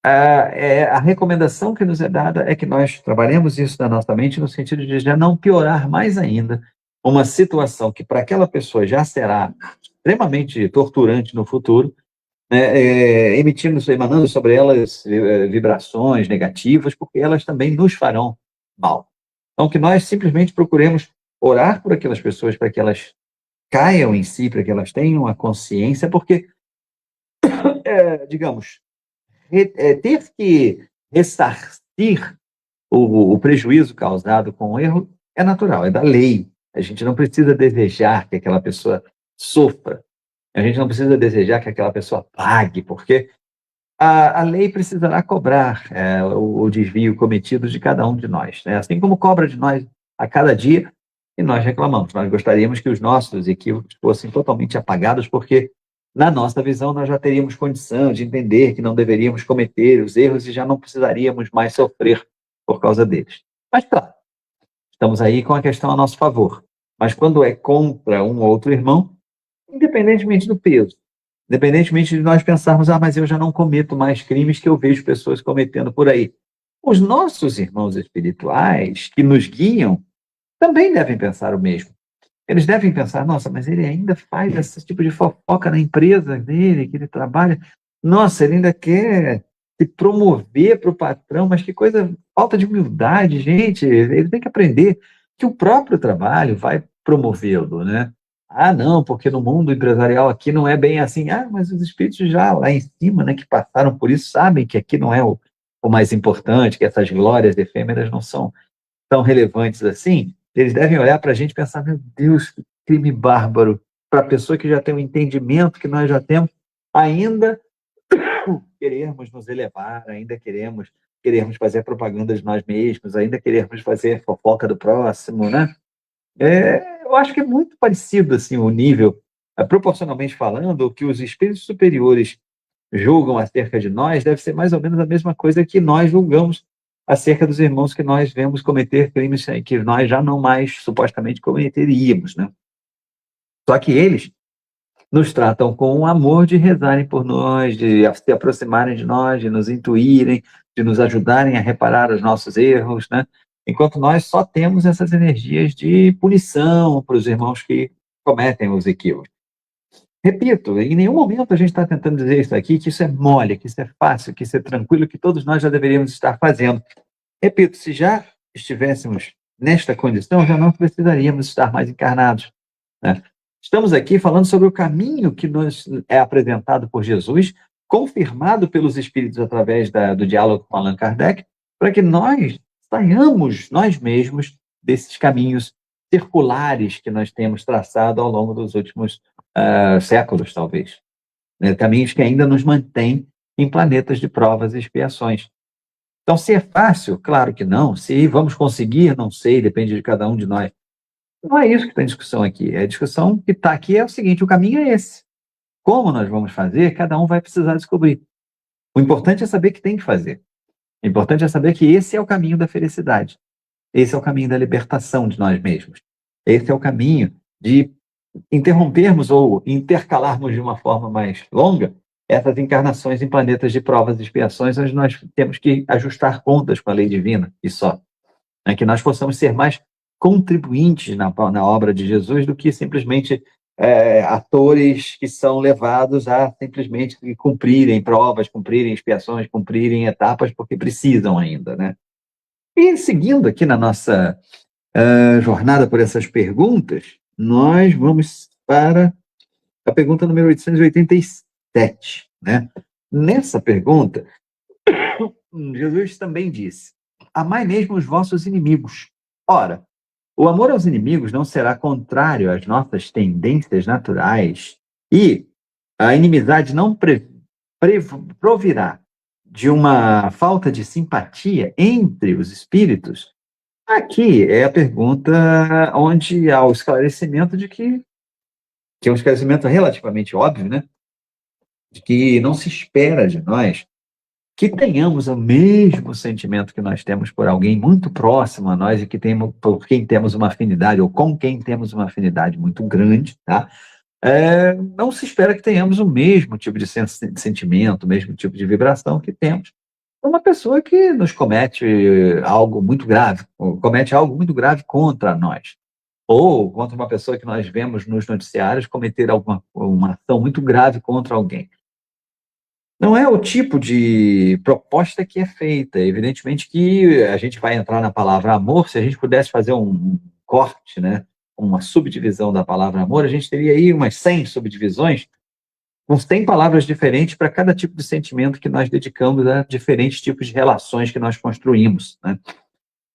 a recomendação que nos é dada é que nós trabalhemos isso na nossa mente no sentido de já não piorar mais ainda uma situação que para aquela pessoa já será extremamente torturante no futuro, né, emanando sobre elas vibrações negativas, porque elas também nos farão mal. Então, que nós simplesmente procuremos orar por aquelas pessoas para que elas caiam em si, para que elas tenham a consciência, porque digamos, ter que ressarcir o prejuízo causado com o erro é natural, é da lei. A gente não precisa desejar que aquela pessoa sofra. A gente não precisa desejar que aquela pessoa pague, porque a lei precisará cobrar o desvio cometido de cada um de nós, né? Assim como cobra de nós a cada dia, e nós reclamamos. Nós gostaríamos que os nossos equívocos fossem totalmente apagados, porque, na nossa visão, nós já teríamos condição de entender que não deveríamos cometer os erros e já não precisaríamos mais sofrer por causa deles. Mas, claro, estamos aí com a questão a nosso favor. Mas quando é contra um ou outro irmão, independentemente do peso, independentemente de nós pensarmos, mas eu já não cometo mais crimes que eu vejo pessoas cometendo por aí. Os nossos irmãos espirituais que nos guiam também devem pensar o mesmo. Eles devem pensar, nossa, mas ele ainda faz esse tipo de fofoca na empresa dele, que ele trabalha. Nossa, ele ainda quer se promover para o patrão, mas que coisa, falta de humildade, gente. Ele tem que aprender que o próprio trabalho vai promovê-lo, né? Não, porque no mundo empresarial aqui não é bem assim. Mas os espíritos já lá em cima, né, que passaram por isso, sabem que aqui não é o mais importante, que essas glórias efêmeras não são tão relevantes assim. Eles devem olhar para a gente e pensar, meu Deus, que crime bárbaro, para a pessoa que já tem o entendimento que nós já temos, ainda queremos nos elevar, ainda queremos fazer propaganda de nós mesmos, ainda queremos fazer fofoca do próximo, né? Eu acho que é muito parecido assim o nível, proporcionalmente falando, o que os espíritos superiores julgam acerca de nós deve ser mais ou menos a mesma coisa que nós julgamos acerca dos irmãos que nós vemos cometer crimes que nós já não mais supostamente cometeríamos, né? Só que eles nos tratam com o amor de rezarem por nós, de se aproximarem de nós, de nos intuírem, de nos ajudarem a reparar os nossos erros, né? Enquanto nós só temos essas energias de punição para os irmãos que cometem os equívocos. Repito, em nenhum momento a gente está tentando dizer isso aqui, que isso é mole, que isso é fácil, que isso é tranquilo, que todos nós já deveríamos estar fazendo. Repito, se já estivéssemos nesta condição, já não precisaríamos estar mais encarnados, né? Estamos aqui falando sobre o caminho que nos é apresentado por Jesus, confirmado pelos Espíritos através do diálogo com Allan Kardec, para que nós saiamos nós mesmos desses caminhos circulares que nós temos traçado ao longo dos últimos séculos, talvez, né? Caminhos que ainda nos mantêm em planetas de provas e expiações. Então, se é fácil, claro que não. Se vamos conseguir, não sei, depende de cada um de nós. Não é isso que está em discussão aqui. A discussão que está aqui é o seguinte: o caminho é esse. Como nós vamos fazer, cada um vai precisar descobrir. O importante é saber que tem que fazer. O importante é saber que esse é o caminho da felicidade. Esse é o caminho da libertação de nós mesmos. Esse é o caminho de interrompermos ou intercalarmos de uma forma mais longa essas encarnações em planetas de provas e expiações, onde nós temos que ajustar contas com a lei divina, e só. Que nós possamos ser mais contribuintes na obra de Jesus do que simplesmente atores que são levados a simplesmente cumprirem provas, cumprirem expiações, cumprirem etapas, porque precisam ainda, né? E seguindo aqui na nossa jornada por essas perguntas, nós vamos para a pergunta número 887, né? Nessa pergunta, Jesus também disse: amai mesmo os vossos inimigos. Ora, o amor aos inimigos não será contrário às nossas tendências naturais e a inimizade não provirá de uma falta de simpatia entre os espíritos. Aqui é a pergunta onde há o esclarecimento de que é um esclarecimento relativamente óbvio, né? De que não se espera de nós que tenhamos o mesmo sentimento que nós temos por alguém muito próximo a nós e que por quem temos uma afinidade, ou com quem temos uma afinidade muito grande, tá? Não se espera que tenhamos o mesmo tipo de sentimento, o mesmo tipo de vibração que temos uma pessoa que nos comete algo muito grave, ou comete algo muito grave contra nós, ou contra uma pessoa que nós vemos nos noticiários cometer uma ação muito grave contra alguém. Não é o tipo de proposta que é feita. Evidentemente que a gente vai entrar na palavra amor. Se a gente pudesse fazer um corte, né, uma subdivisão da palavra amor, a gente teria aí umas 100 subdivisões, com 100 palavras diferentes para cada tipo de sentimento que nós dedicamos a diferentes tipos de relações que nós construímos, né?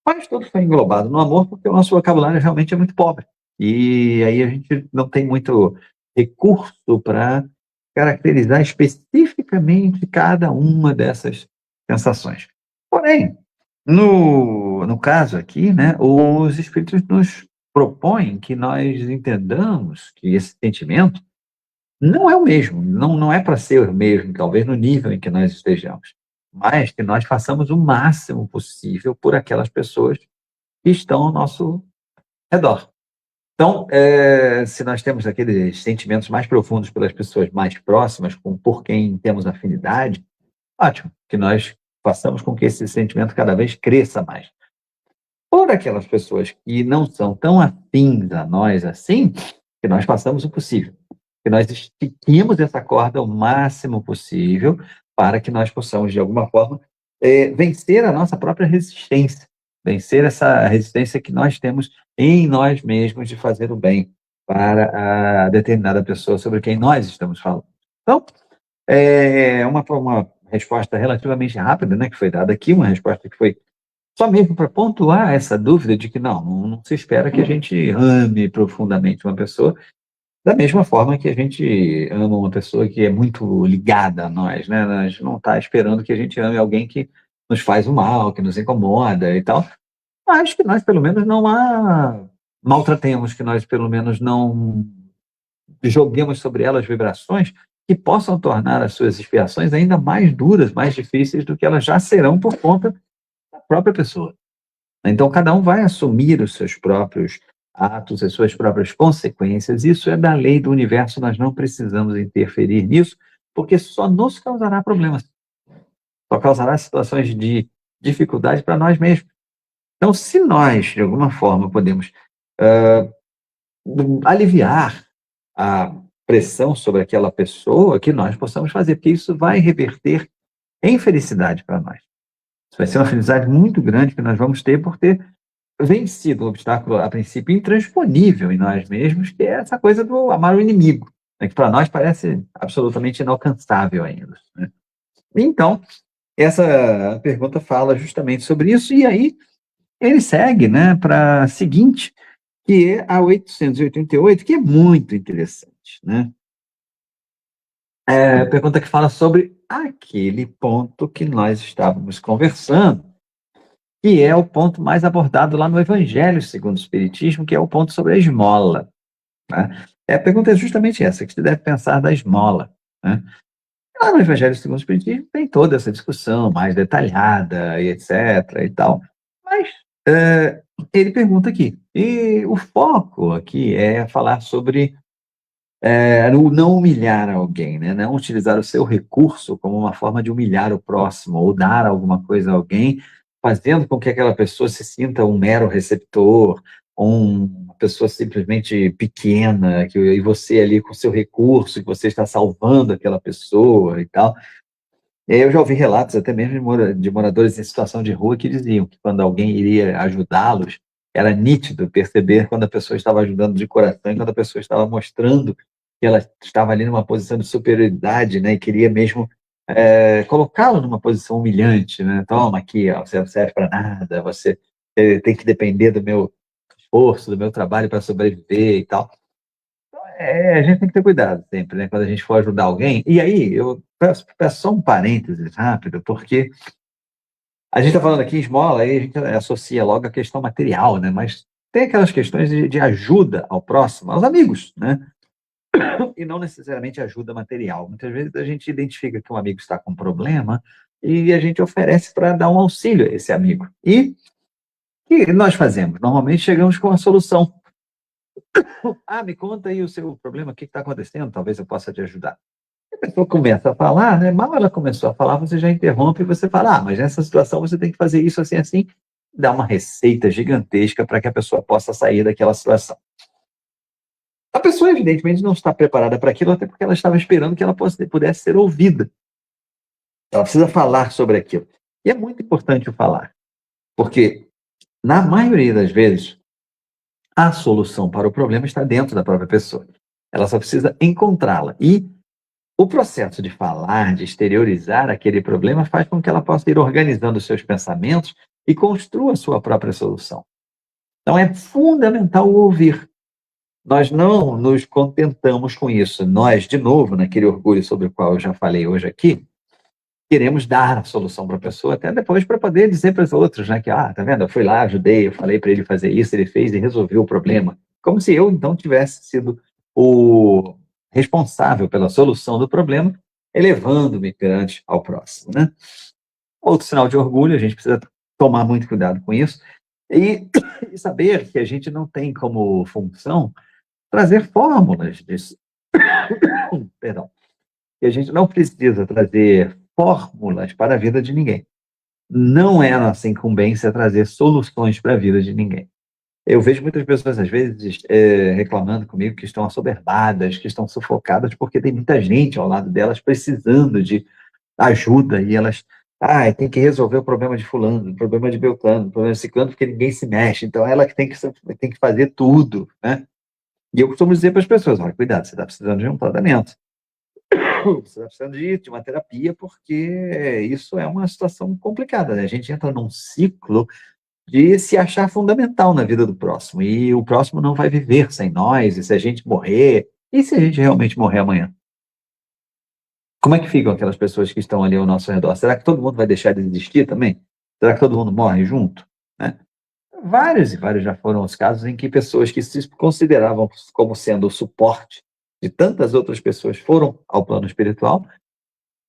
Mas tudo foi englobado no amor porque o nosso vocabulário realmente é muito pobre. E aí a gente não tem muito recurso para caracterizar especificamente cada uma dessas sensações. Porém, no caso aqui, né, os espíritos nos propõem que nós entendamos que esse sentimento não é o mesmo, não é para ser o mesmo, talvez no nível em que nós estejamos, mas que nós façamos o máximo possível por aquelas pessoas que estão ao nosso redor. Então, se nós temos aqueles sentimentos mais profundos pelas pessoas mais próximas, por quem temos afinidade, ótimo, que nós façamos com que esse sentimento cada vez cresça mais. Por aquelas pessoas que não são tão afins a nós assim, que nós façamos o possível, que nós estiquemos essa corda o máximo possível para que nós possamos, de alguma forma, vencer a nossa própria resistência, vencer essa resistência que nós temos em nós mesmos de fazer o bem para a determinada pessoa sobre quem nós estamos falando. Então, uma resposta relativamente rápida, né, que foi dada aqui, uma resposta que foi só mesmo para pontuar essa dúvida de que não se espera que a gente ame profundamente uma pessoa, da mesma forma que a gente ama uma pessoa que é muito ligada a nós, né? A gente não está esperando que a gente ame alguém que nos faz o mal, que nos incomoda e tal, mas que nós, pelo menos, não a maltratemos, que nós, pelo menos, não joguemos sobre ela as vibrações que possam tornar as suas expiações ainda mais duras, mais difíceis do que elas já serão por conta da própria pessoa. Então, cada um vai assumir os seus próprios atos, as suas próprias consequências. Isso é da lei do universo, nós não precisamos interferir nisso, porque só nos causará problemas, só causará situações de dificuldade para nós mesmos. Então, se nós, de alguma forma, podemos aliviar a pressão sobre aquela pessoa, que nós possamos fazer, porque isso vai reverter em felicidade para nós. Isso vai ser uma felicidade muito grande que nós vamos ter por ter vencido um obstáculo, a princípio, intransponível em nós mesmos, que é essa coisa do amar o inimigo, né, que para nós parece absolutamente inalcançável ainda, né? Então, essa pergunta fala justamente sobre isso, e aí ele segue, né, para a seguinte, que é a 888, que é muito interessante, né? A pergunta que fala sobre aquele ponto que nós estávamos conversando, que é o ponto mais abordado lá no Evangelho segundo o Espiritismo, que é o ponto sobre a esmola, né? A pergunta é justamente essa, que você deve pensar da esmola, né? Lá no Evangelho segundo o Espiritismo tem toda essa discussão mais detalhada e etc. e tal, mas ele pergunta aqui, e o foco aqui é falar sobre o não humilhar alguém, né? Não utilizar o seu recurso como uma forma de humilhar o próximo ou dar alguma coisa a alguém, fazendo com que aquela pessoa se sinta um mero receptor, uma pessoa simplesmente pequena, e você ali com o seu recurso, que você está salvando aquela pessoa e tal. Eu já ouvi relatos até mesmo de moradores em situação de rua que diziam que quando alguém iria ajudá-los, era nítido perceber quando a pessoa estava ajudando de coração e quando a pessoa estava mostrando que ela estava ali numa posição de superioridade, né, e queria mesmo colocá-lo numa posição humilhante, né? Toma aqui, ó, você não serve para nada, você tem que depender do meu esforço, do meu trabalho para sobreviver e tal. A gente tem que ter cuidado sempre, né, quando a gente for ajudar alguém. E aí, eu peço só um parênteses rápido, porque a gente está falando aqui em esmola, aí a gente associa logo a questão material, né? Mas tem aquelas questões de ajuda ao próximo, aos amigos, né? E não necessariamente ajuda material. Muitas vezes a gente identifica que um amigo está com um problema e a gente oferece para dar um auxílio a esse amigo. E o que nós fazemos? Normalmente chegamos com a solução. Me conta aí o seu problema, o que está acontecendo? Talvez eu possa te ajudar. A pessoa começa a falar, né? Mal ela começou a falar, você já interrompe e você fala, mas nessa situação você tem que fazer isso assim, assim, dá uma receita gigantesca para que a pessoa possa sair daquela situação. A pessoa, evidentemente, não está preparada para aquilo, até porque ela estava esperando que ela pudesse ser ouvida. Ela precisa falar sobre aquilo. E é muito importante o falar, porque, na maioria das vezes, a solução para o problema está dentro da própria pessoa. Ela só precisa encontrá-la. E O processo de falar, de exteriorizar aquele problema, faz com que ela possa ir organizando os seus pensamentos e construa a sua própria solução. Então, é fundamental ouvir. Nós não nos contentamos com isso. Nós, de novo, naquele orgulho sobre o qual eu já falei hoje aqui, queremos dar a solução para a pessoa, até depois para poder dizer para os outros, né, que, tá vendo, eu fui lá, ajudei, eu falei para ele fazer isso, ele fez e resolveu o problema. Como se eu, então, tivesse sido o responsável pela solução do problema, elevando-me perante ao próximo, né? Outro sinal de orgulho, a gente precisa tomar muito cuidado com isso, e, e saber que a gente não tem como função trazer fórmulas disso. Perdão. E a gente não precisa trazer fórmulas para a vida de ninguém. Não é nossa incumbência trazer soluções para a vida de ninguém. Eu vejo muitas pessoas, às vezes, reclamando comigo que estão assoberbadas, que estão sufocadas, porque tem muita gente ao lado delas precisando de ajuda e elas, tem que resolver o problema de fulano, o problema de Beltrano, o problema de ciclano, porque ninguém se mexe. Então, ela que tem que fazer tudo, né? E eu costumo dizer para as pessoas, olha, cuidado, você está precisando de um tratamento. Você está precisando de uma terapia, porque isso é uma situação complicada, né? A gente entra num ciclo de se achar fundamental na vida do próximo, e o próximo não vai viver sem nós, e se a gente morrer, e se a gente realmente morrer amanhã? Como é que ficam aquelas pessoas que estão ali ao nosso redor? Será que todo mundo vai deixar de existir também? Será que todo mundo morre junto? Né? Vários e vários já foram os casos em que pessoas que se consideravam como sendo o suporte de tantas outras pessoas foram ao plano espiritual,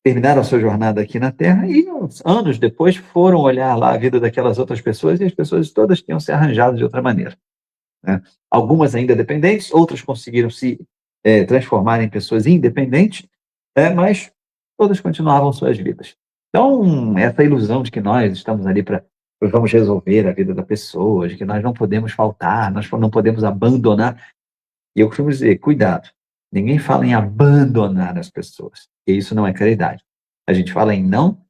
terminaram a sua jornada aqui na Terra e, anos depois, foram olhar lá a vida daquelas outras pessoas e as pessoas todas tinham se arranjado de outra maneira. Né? Algumas ainda dependentes, outras conseguiram se transformar em pessoas independentes, mas todas continuavam suas vidas. Então, essa ilusão de que nós estamos ali para vamos resolver a vida da pessoa, de que nós não podemos faltar, nós não podemos abandonar. E eu costumo dizer, cuidado, ninguém fala em abandonar as pessoas, porque isso não é caridade. A gente fala em não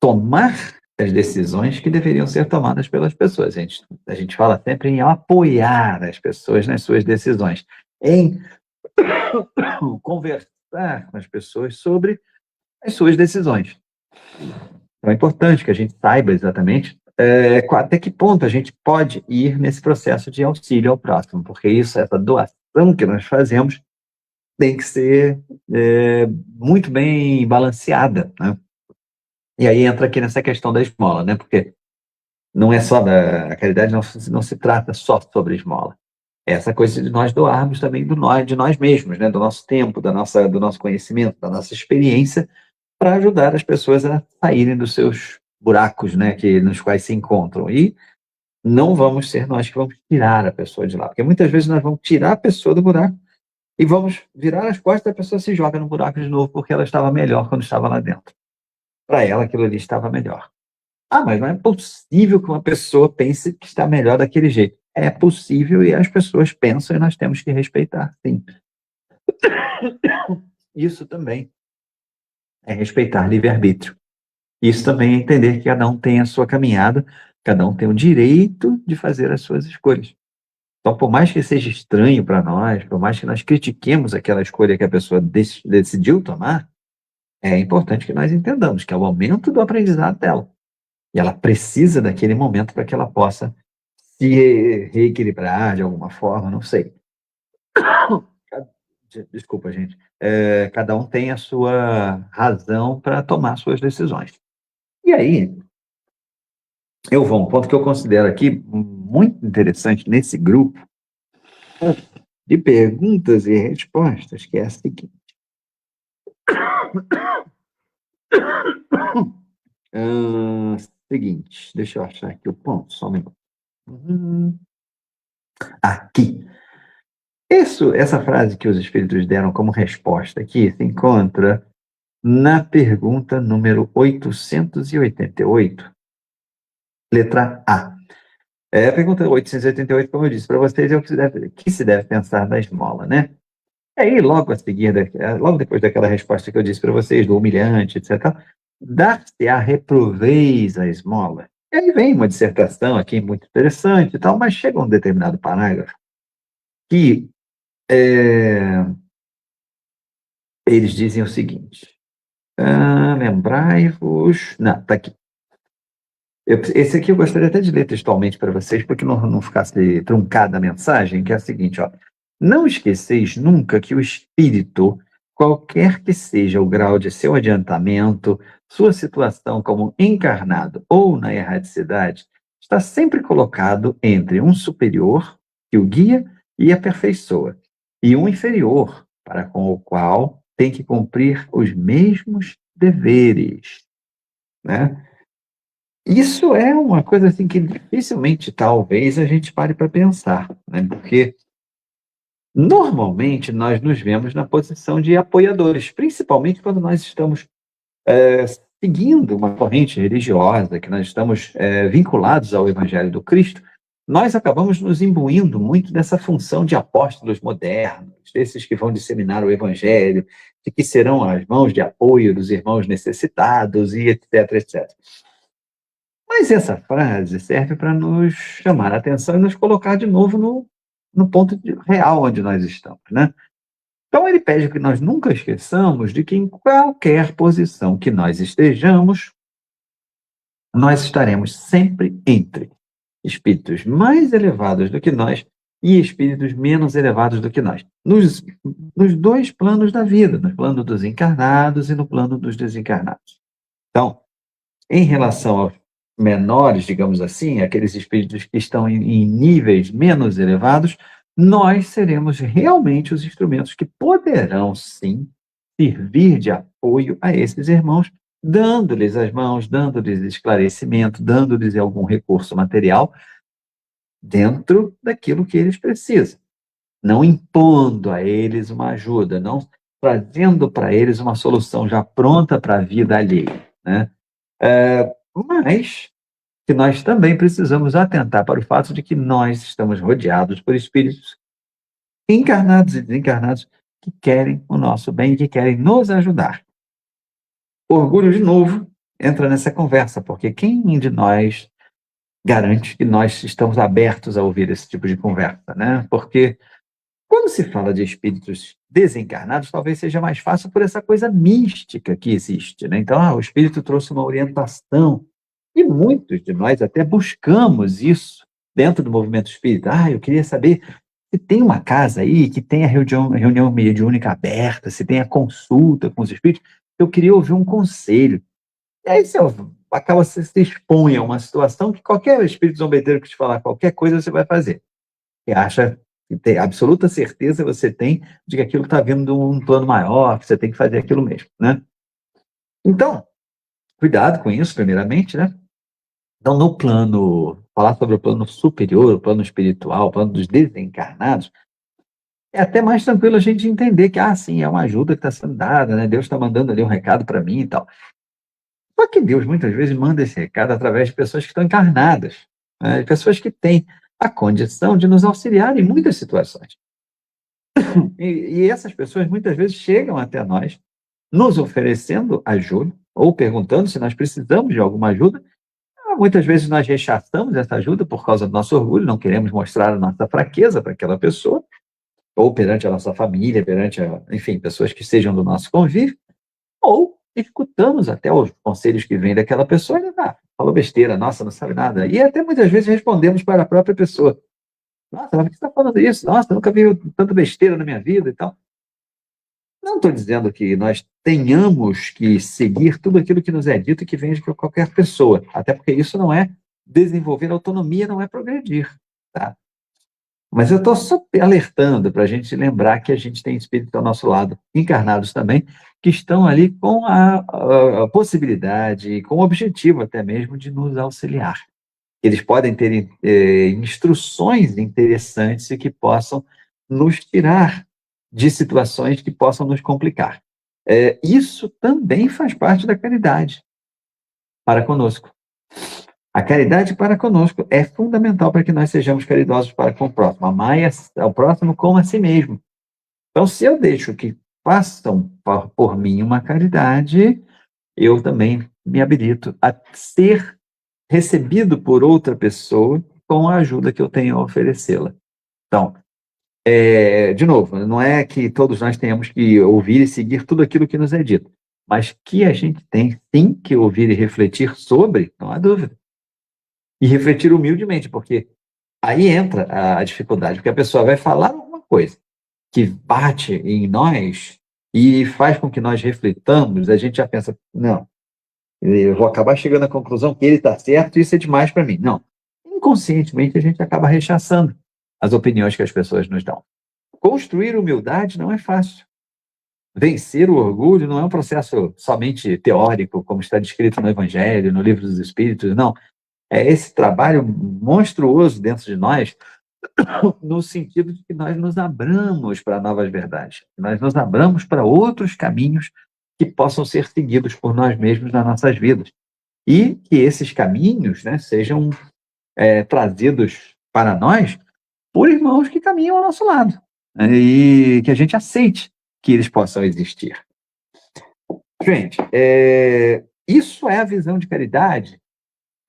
tomar as decisões que deveriam ser tomadas pelas pessoas. A gente fala sempre em apoiar as pessoas nas suas decisões, em conversar com as pessoas sobre as suas decisões. Então é importante que a gente saiba exatamente até que ponto a gente pode ir nesse processo de auxílio ao próximo, porque isso, essa doação que nós fazemos, tem que ser muito bem balanceada, né? E aí entra aqui nessa questão da esmola, né? Porque não é só a caridade não se trata só sobre esmola. É essa coisa de nós doarmos também de nós mesmos, né? Do nosso tempo, do nosso conhecimento, da nossa experiência, para ajudar as pessoas a saírem dos seus buracos, né? Nos quais se encontram. E não vamos ser nós que vamos tirar a pessoa de lá, porque muitas vezes nós vamos tirar a pessoa do buraco e vamos virar as costas e a pessoa se joga no buraco de novo porque ela estava melhor quando estava lá dentro. Para ela, aquilo ali estava melhor. Mas não é possível que uma pessoa pense que está melhor daquele jeito. É possível e as pessoas pensam e nós temos que respeitar, sim. Isso também é respeitar livre-arbítrio. Isso também é entender que cada um tem a sua caminhada, cada um tem o direito de fazer as suas escolhas. Então, por mais que seja estranho para nós, por mais que nós critiquemos aquela escolha que a pessoa decidiu tomar, é importante que nós entendamos que é o momento do aprendizado dela. E ela precisa daquele momento para que ela possa se reequilibrar de alguma forma, não sei. Desculpa, gente. Cada um tem a sua razão para tomar suas decisões. E aí, eu vou um ponto que eu considero aqui muito interessante nesse grupo de perguntas e respostas, que é a seguinte. Seguinte, deixa eu achar aqui o ponto, só um minuto. Aqui. Essa frase que os espíritos deram como resposta aqui se encontra na pergunta número 888, letra A. A pergunta 888, como eu disse para vocês, é o que se deve pensar da esmola, né? E aí, logo a seguir, logo depois daquela resposta que eu disse para vocês, do humilhante, etc., dar-se-á reproveis a esmola. E aí vem uma dissertação aqui muito interessante e tal, mas chega um determinado parágrafo que eles dizem o seguinte, lembrai-vos... Não, está aqui. Esse aqui eu gostaria até de ler textualmente para vocês, porque não ficasse truncada a mensagem, que é a seguinte, ó. Não esqueceis nunca que o Espírito, qualquer que seja o grau de seu adiantamento, sua situação como encarnado ou na erradicidade, está sempre colocado entre um superior, que o guia e aperfeiçoa, e um inferior, para com o qual tem que cumprir os mesmos deveres, né? Isso é uma coisa assim que dificilmente, talvez, a gente pare para pensar, né? Porque normalmente nós nos vemos na posição de apoiadores, principalmente quando nós estamos seguindo uma corrente religiosa, que nós estamos vinculados ao Evangelho do Cristo, nós acabamos nos imbuindo muito dessa função de apóstolos modernos, desses que vão disseminar o Evangelho, de que serão as mãos de apoio dos irmãos necessitados e etc, etc. Mas essa frase serve para nos chamar a atenção e nos colocar de novo no ponto real onde nós estamos, né? Então ele pede que nós nunca esqueçamos de que em qualquer posição que nós estejamos, nós estaremos sempre entre espíritos mais elevados do que nós e espíritos menos elevados do que nós, nos dois planos da vida, no plano dos encarnados e no plano dos desencarnados. Então, em relação aos menores, digamos assim, aqueles espíritos que estão em níveis menos elevados, nós seremos realmente os instrumentos que poderão, sim, servir de apoio a esses irmãos, dando-lhes as mãos, dando-lhes esclarecimento, dando-lhes algum recurso material dentro daquilo que eles precisam, não impondo a eles uma ajuda, não trazendo para eles uma solução já pronta para a vida alheia, né? Mas que nós também precisamos atentar para o fato de que nós estamos rodeados por espíritos encarnados e desencarnados que querem o nosso bem e que querem nos ajudar. Orgulho, de novo, entra nessa conversa, porque quem de nós garante que nós estamos abertos a ouvir esse tipo de conversa, né? Porque quando se fala de espíritos desencarnados, talvez seja mais fácil por essa coisa mística que existe, né? Então, o espírito trouxe uma orientação, e muitos de nós até buscamos isso dentro do movimento espírita. Eu queria saber se tem uma casa aí que tem a reunião mediúnica aberta, se tem a consulta com os espíritos, eu queria ouvir um conselho. E aí você se expõe a uma situação que qualquer espírito zombeteiro que te falar qualquer coisa, você vai fazer. E acha que tem absoluta certeza você tem de que aquilo está vindo de um plano maior, que você tem que fazer aquilo mesmo, né? Então, cuidado com isso, primeiramente, né? Então, no plano, falar sobre o plano superior, o plano espiritual, o plano dos desencarnados, é até mais tranquilo a gente entender que, sim, é uma ajuda que está sendo dada, né? Deus está mandando ali um recado para mim e tal. Só que Deus, muitas vezes, manda esse recado através de pessoas que estão encarnadas, né? Pessoas que têm a condição de nos auxiliar em muitas situações. E essas pessoas, muitas vezes, chegam até nós, nos oferecendo ajuda, ou perguntando se nós precisamos de alguma ajuda. Muitas vezes nós rechaçamos essa ajuda por causa do nosso orgulho, não queremos mostrar a nossa fraqueza para aquela pessoa, ou perante a nossa família, perante, enfim, pessoas que sejam do nosso convívio, ou escutamos até os conselhos que vêm daquela pessoa e falou besteira, nossa, não sabe nada. E até muitas vezes respondemos para a própria pessoa. Nossa, mas por que você está falando isso? Nossa, eu nunca vi tanta besteira na minha vida e tal. Não estou dizendo que nós tenhamos que seguir tudo aquilo que nos é dito e que vem de qualquer pessoa, até porque isso não é desenvolver autonomia, não é progredir, tá? Mas eu estou só alertando para a gente lembrar que a gente tem espíritos ao nosso lado, encarnados também, que estão ali com a possibilidade, com o objetivo até mesmo de nos auxiliar. Eles podem ter instruções interessantes e que possam nos tirar de situações que possam nos complicar. Isso também faz parte da caridade para conosco. A caridade para conosco é fundamental para que nós sejamos caridosos para com o próximo. Amai ao próximo como a si mesmo. Então, se eu deixo que façam por mim uma caridade, eu também me habilito a ser recebido por outra pessoa com a ajuda que eu tenho a oferecê-la. Então, De novo, não é que todos nós tenhamos que ouvir e seguir tudo aquilo que nos é dito, mas que a gente tem sim que ouvir e refletir sobre, não há dúvida. E refletir humildemente, porque aí entra a dificuldade, porque a pessoa vai falar alguma coisa que bate em nós e faz com que nós reflitamos, a gente já pensa, não, eu vou acabar chegando à conclusão que ele está certo e isso é demais para mim. Não. Inconscientemente a gente acaba rechaçando as opiniões que as pessoas nos dão. Construir humildade não é fácil. Vencer o orgulho não é um processo somente teórico, como está descrito no Evangelho, no Livro dos Espíritos, não. É esse trabalho monstruoso dentro de nós, no sentido de que nós nos abramos para novas verdades, nós nos abramos para outros caminhos que possam ser seguidos por nós mesmos nas nossas vidas. E que esses caminhos, né, sejam trazidos para nós por irmãos que caminham ao nosso lado, né, e que a gente aceite que eles possam existir. Gente, isso é a visão de caridade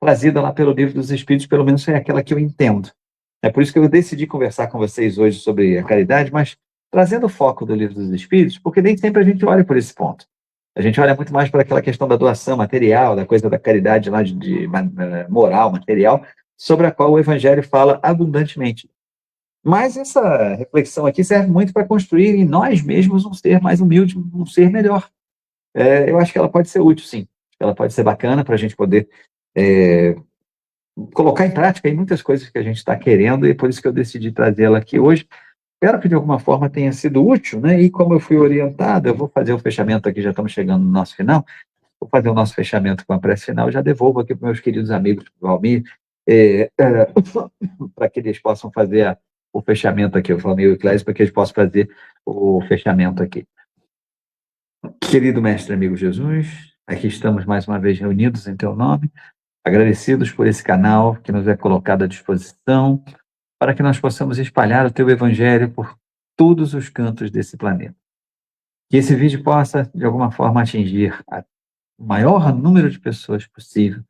trazida lá pelo Livro dos Espíritos, pelo menos é aquela que eu entendo. É por isso que eu decidi conversar com vocês hoje sobre a caridade, mas trazendo o foco do Livro dos Espíritos, porque nem sempre a gente olha por esse ponto. A gente olha muito mais para aquela questão da doação material, da coisa da caridade lá de moral, material, sobre a qual o Evangelho fala abundantemente. Mas essa reflexão aqui serve muito para construir em nós mesmos um ser mais humilde, um ser melhor. Eu acho que ela pode ser útil, sim. Ela pode ser bacana para a gente poder colocar em prática aí muitas coisas que a gente está querendo, e por isso que eu decidi trazê-la aqui hoje. Espero que de alguma forma tenha sido útil, né? E como eu fui orientado, eu vou fazer o fechamento aqui, já estamos chegando no nosso final, vou fazer o nosso fechamento com a prece final, já devolvo aqui para meus queridos amigos do Valmir, para que eles possam fazer o fechamento aqui, o Valmir e o Clésio, para que eles possam fazer o fechamento aqui. Querido Mestre Amigo Jesus, aqui estamos mais uma vez reunidos em Teu nome, agradecidos por esse canal que nos é colocado à disposição, para que nós possamos espalhar o Teu Evangelho por todos os cantos desse planeta. Que esse vídeo possa, de alguma forma, atingir o maior número de pessoas possível,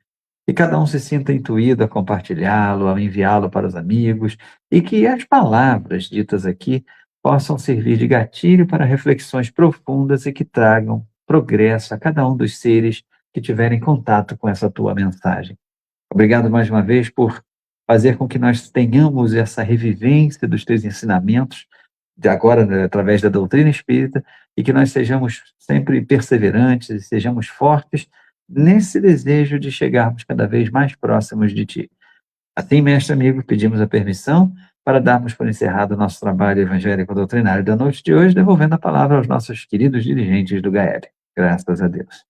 que cada um se sinta intuído a compartilhá-lo, a enviá-lo para os amigos, e que as palavras ditas aqui possam servir de gatilho para reflexões profundas e que tragam progresso a cada um dos seres que tiverem contato com essa tua mensagem. Obrigado mais uma vez por fazer com que nós tenhamos essa revivência dos teus ensinamentos, de agora, né, através da doutrina espírita, e que nós sejamos sempre perseverantes e sejamos fortes nesse desejo de chegarmos cada vez mais próximos de ti. Assim, mestre amigo, pedimos a permissão para darmos por encerrado o nosso trabalho evangélico doutrinário da noite de hoje, devolvendo a palavra aos nossos queridos dirigentes do GAEB. Graças a Deus.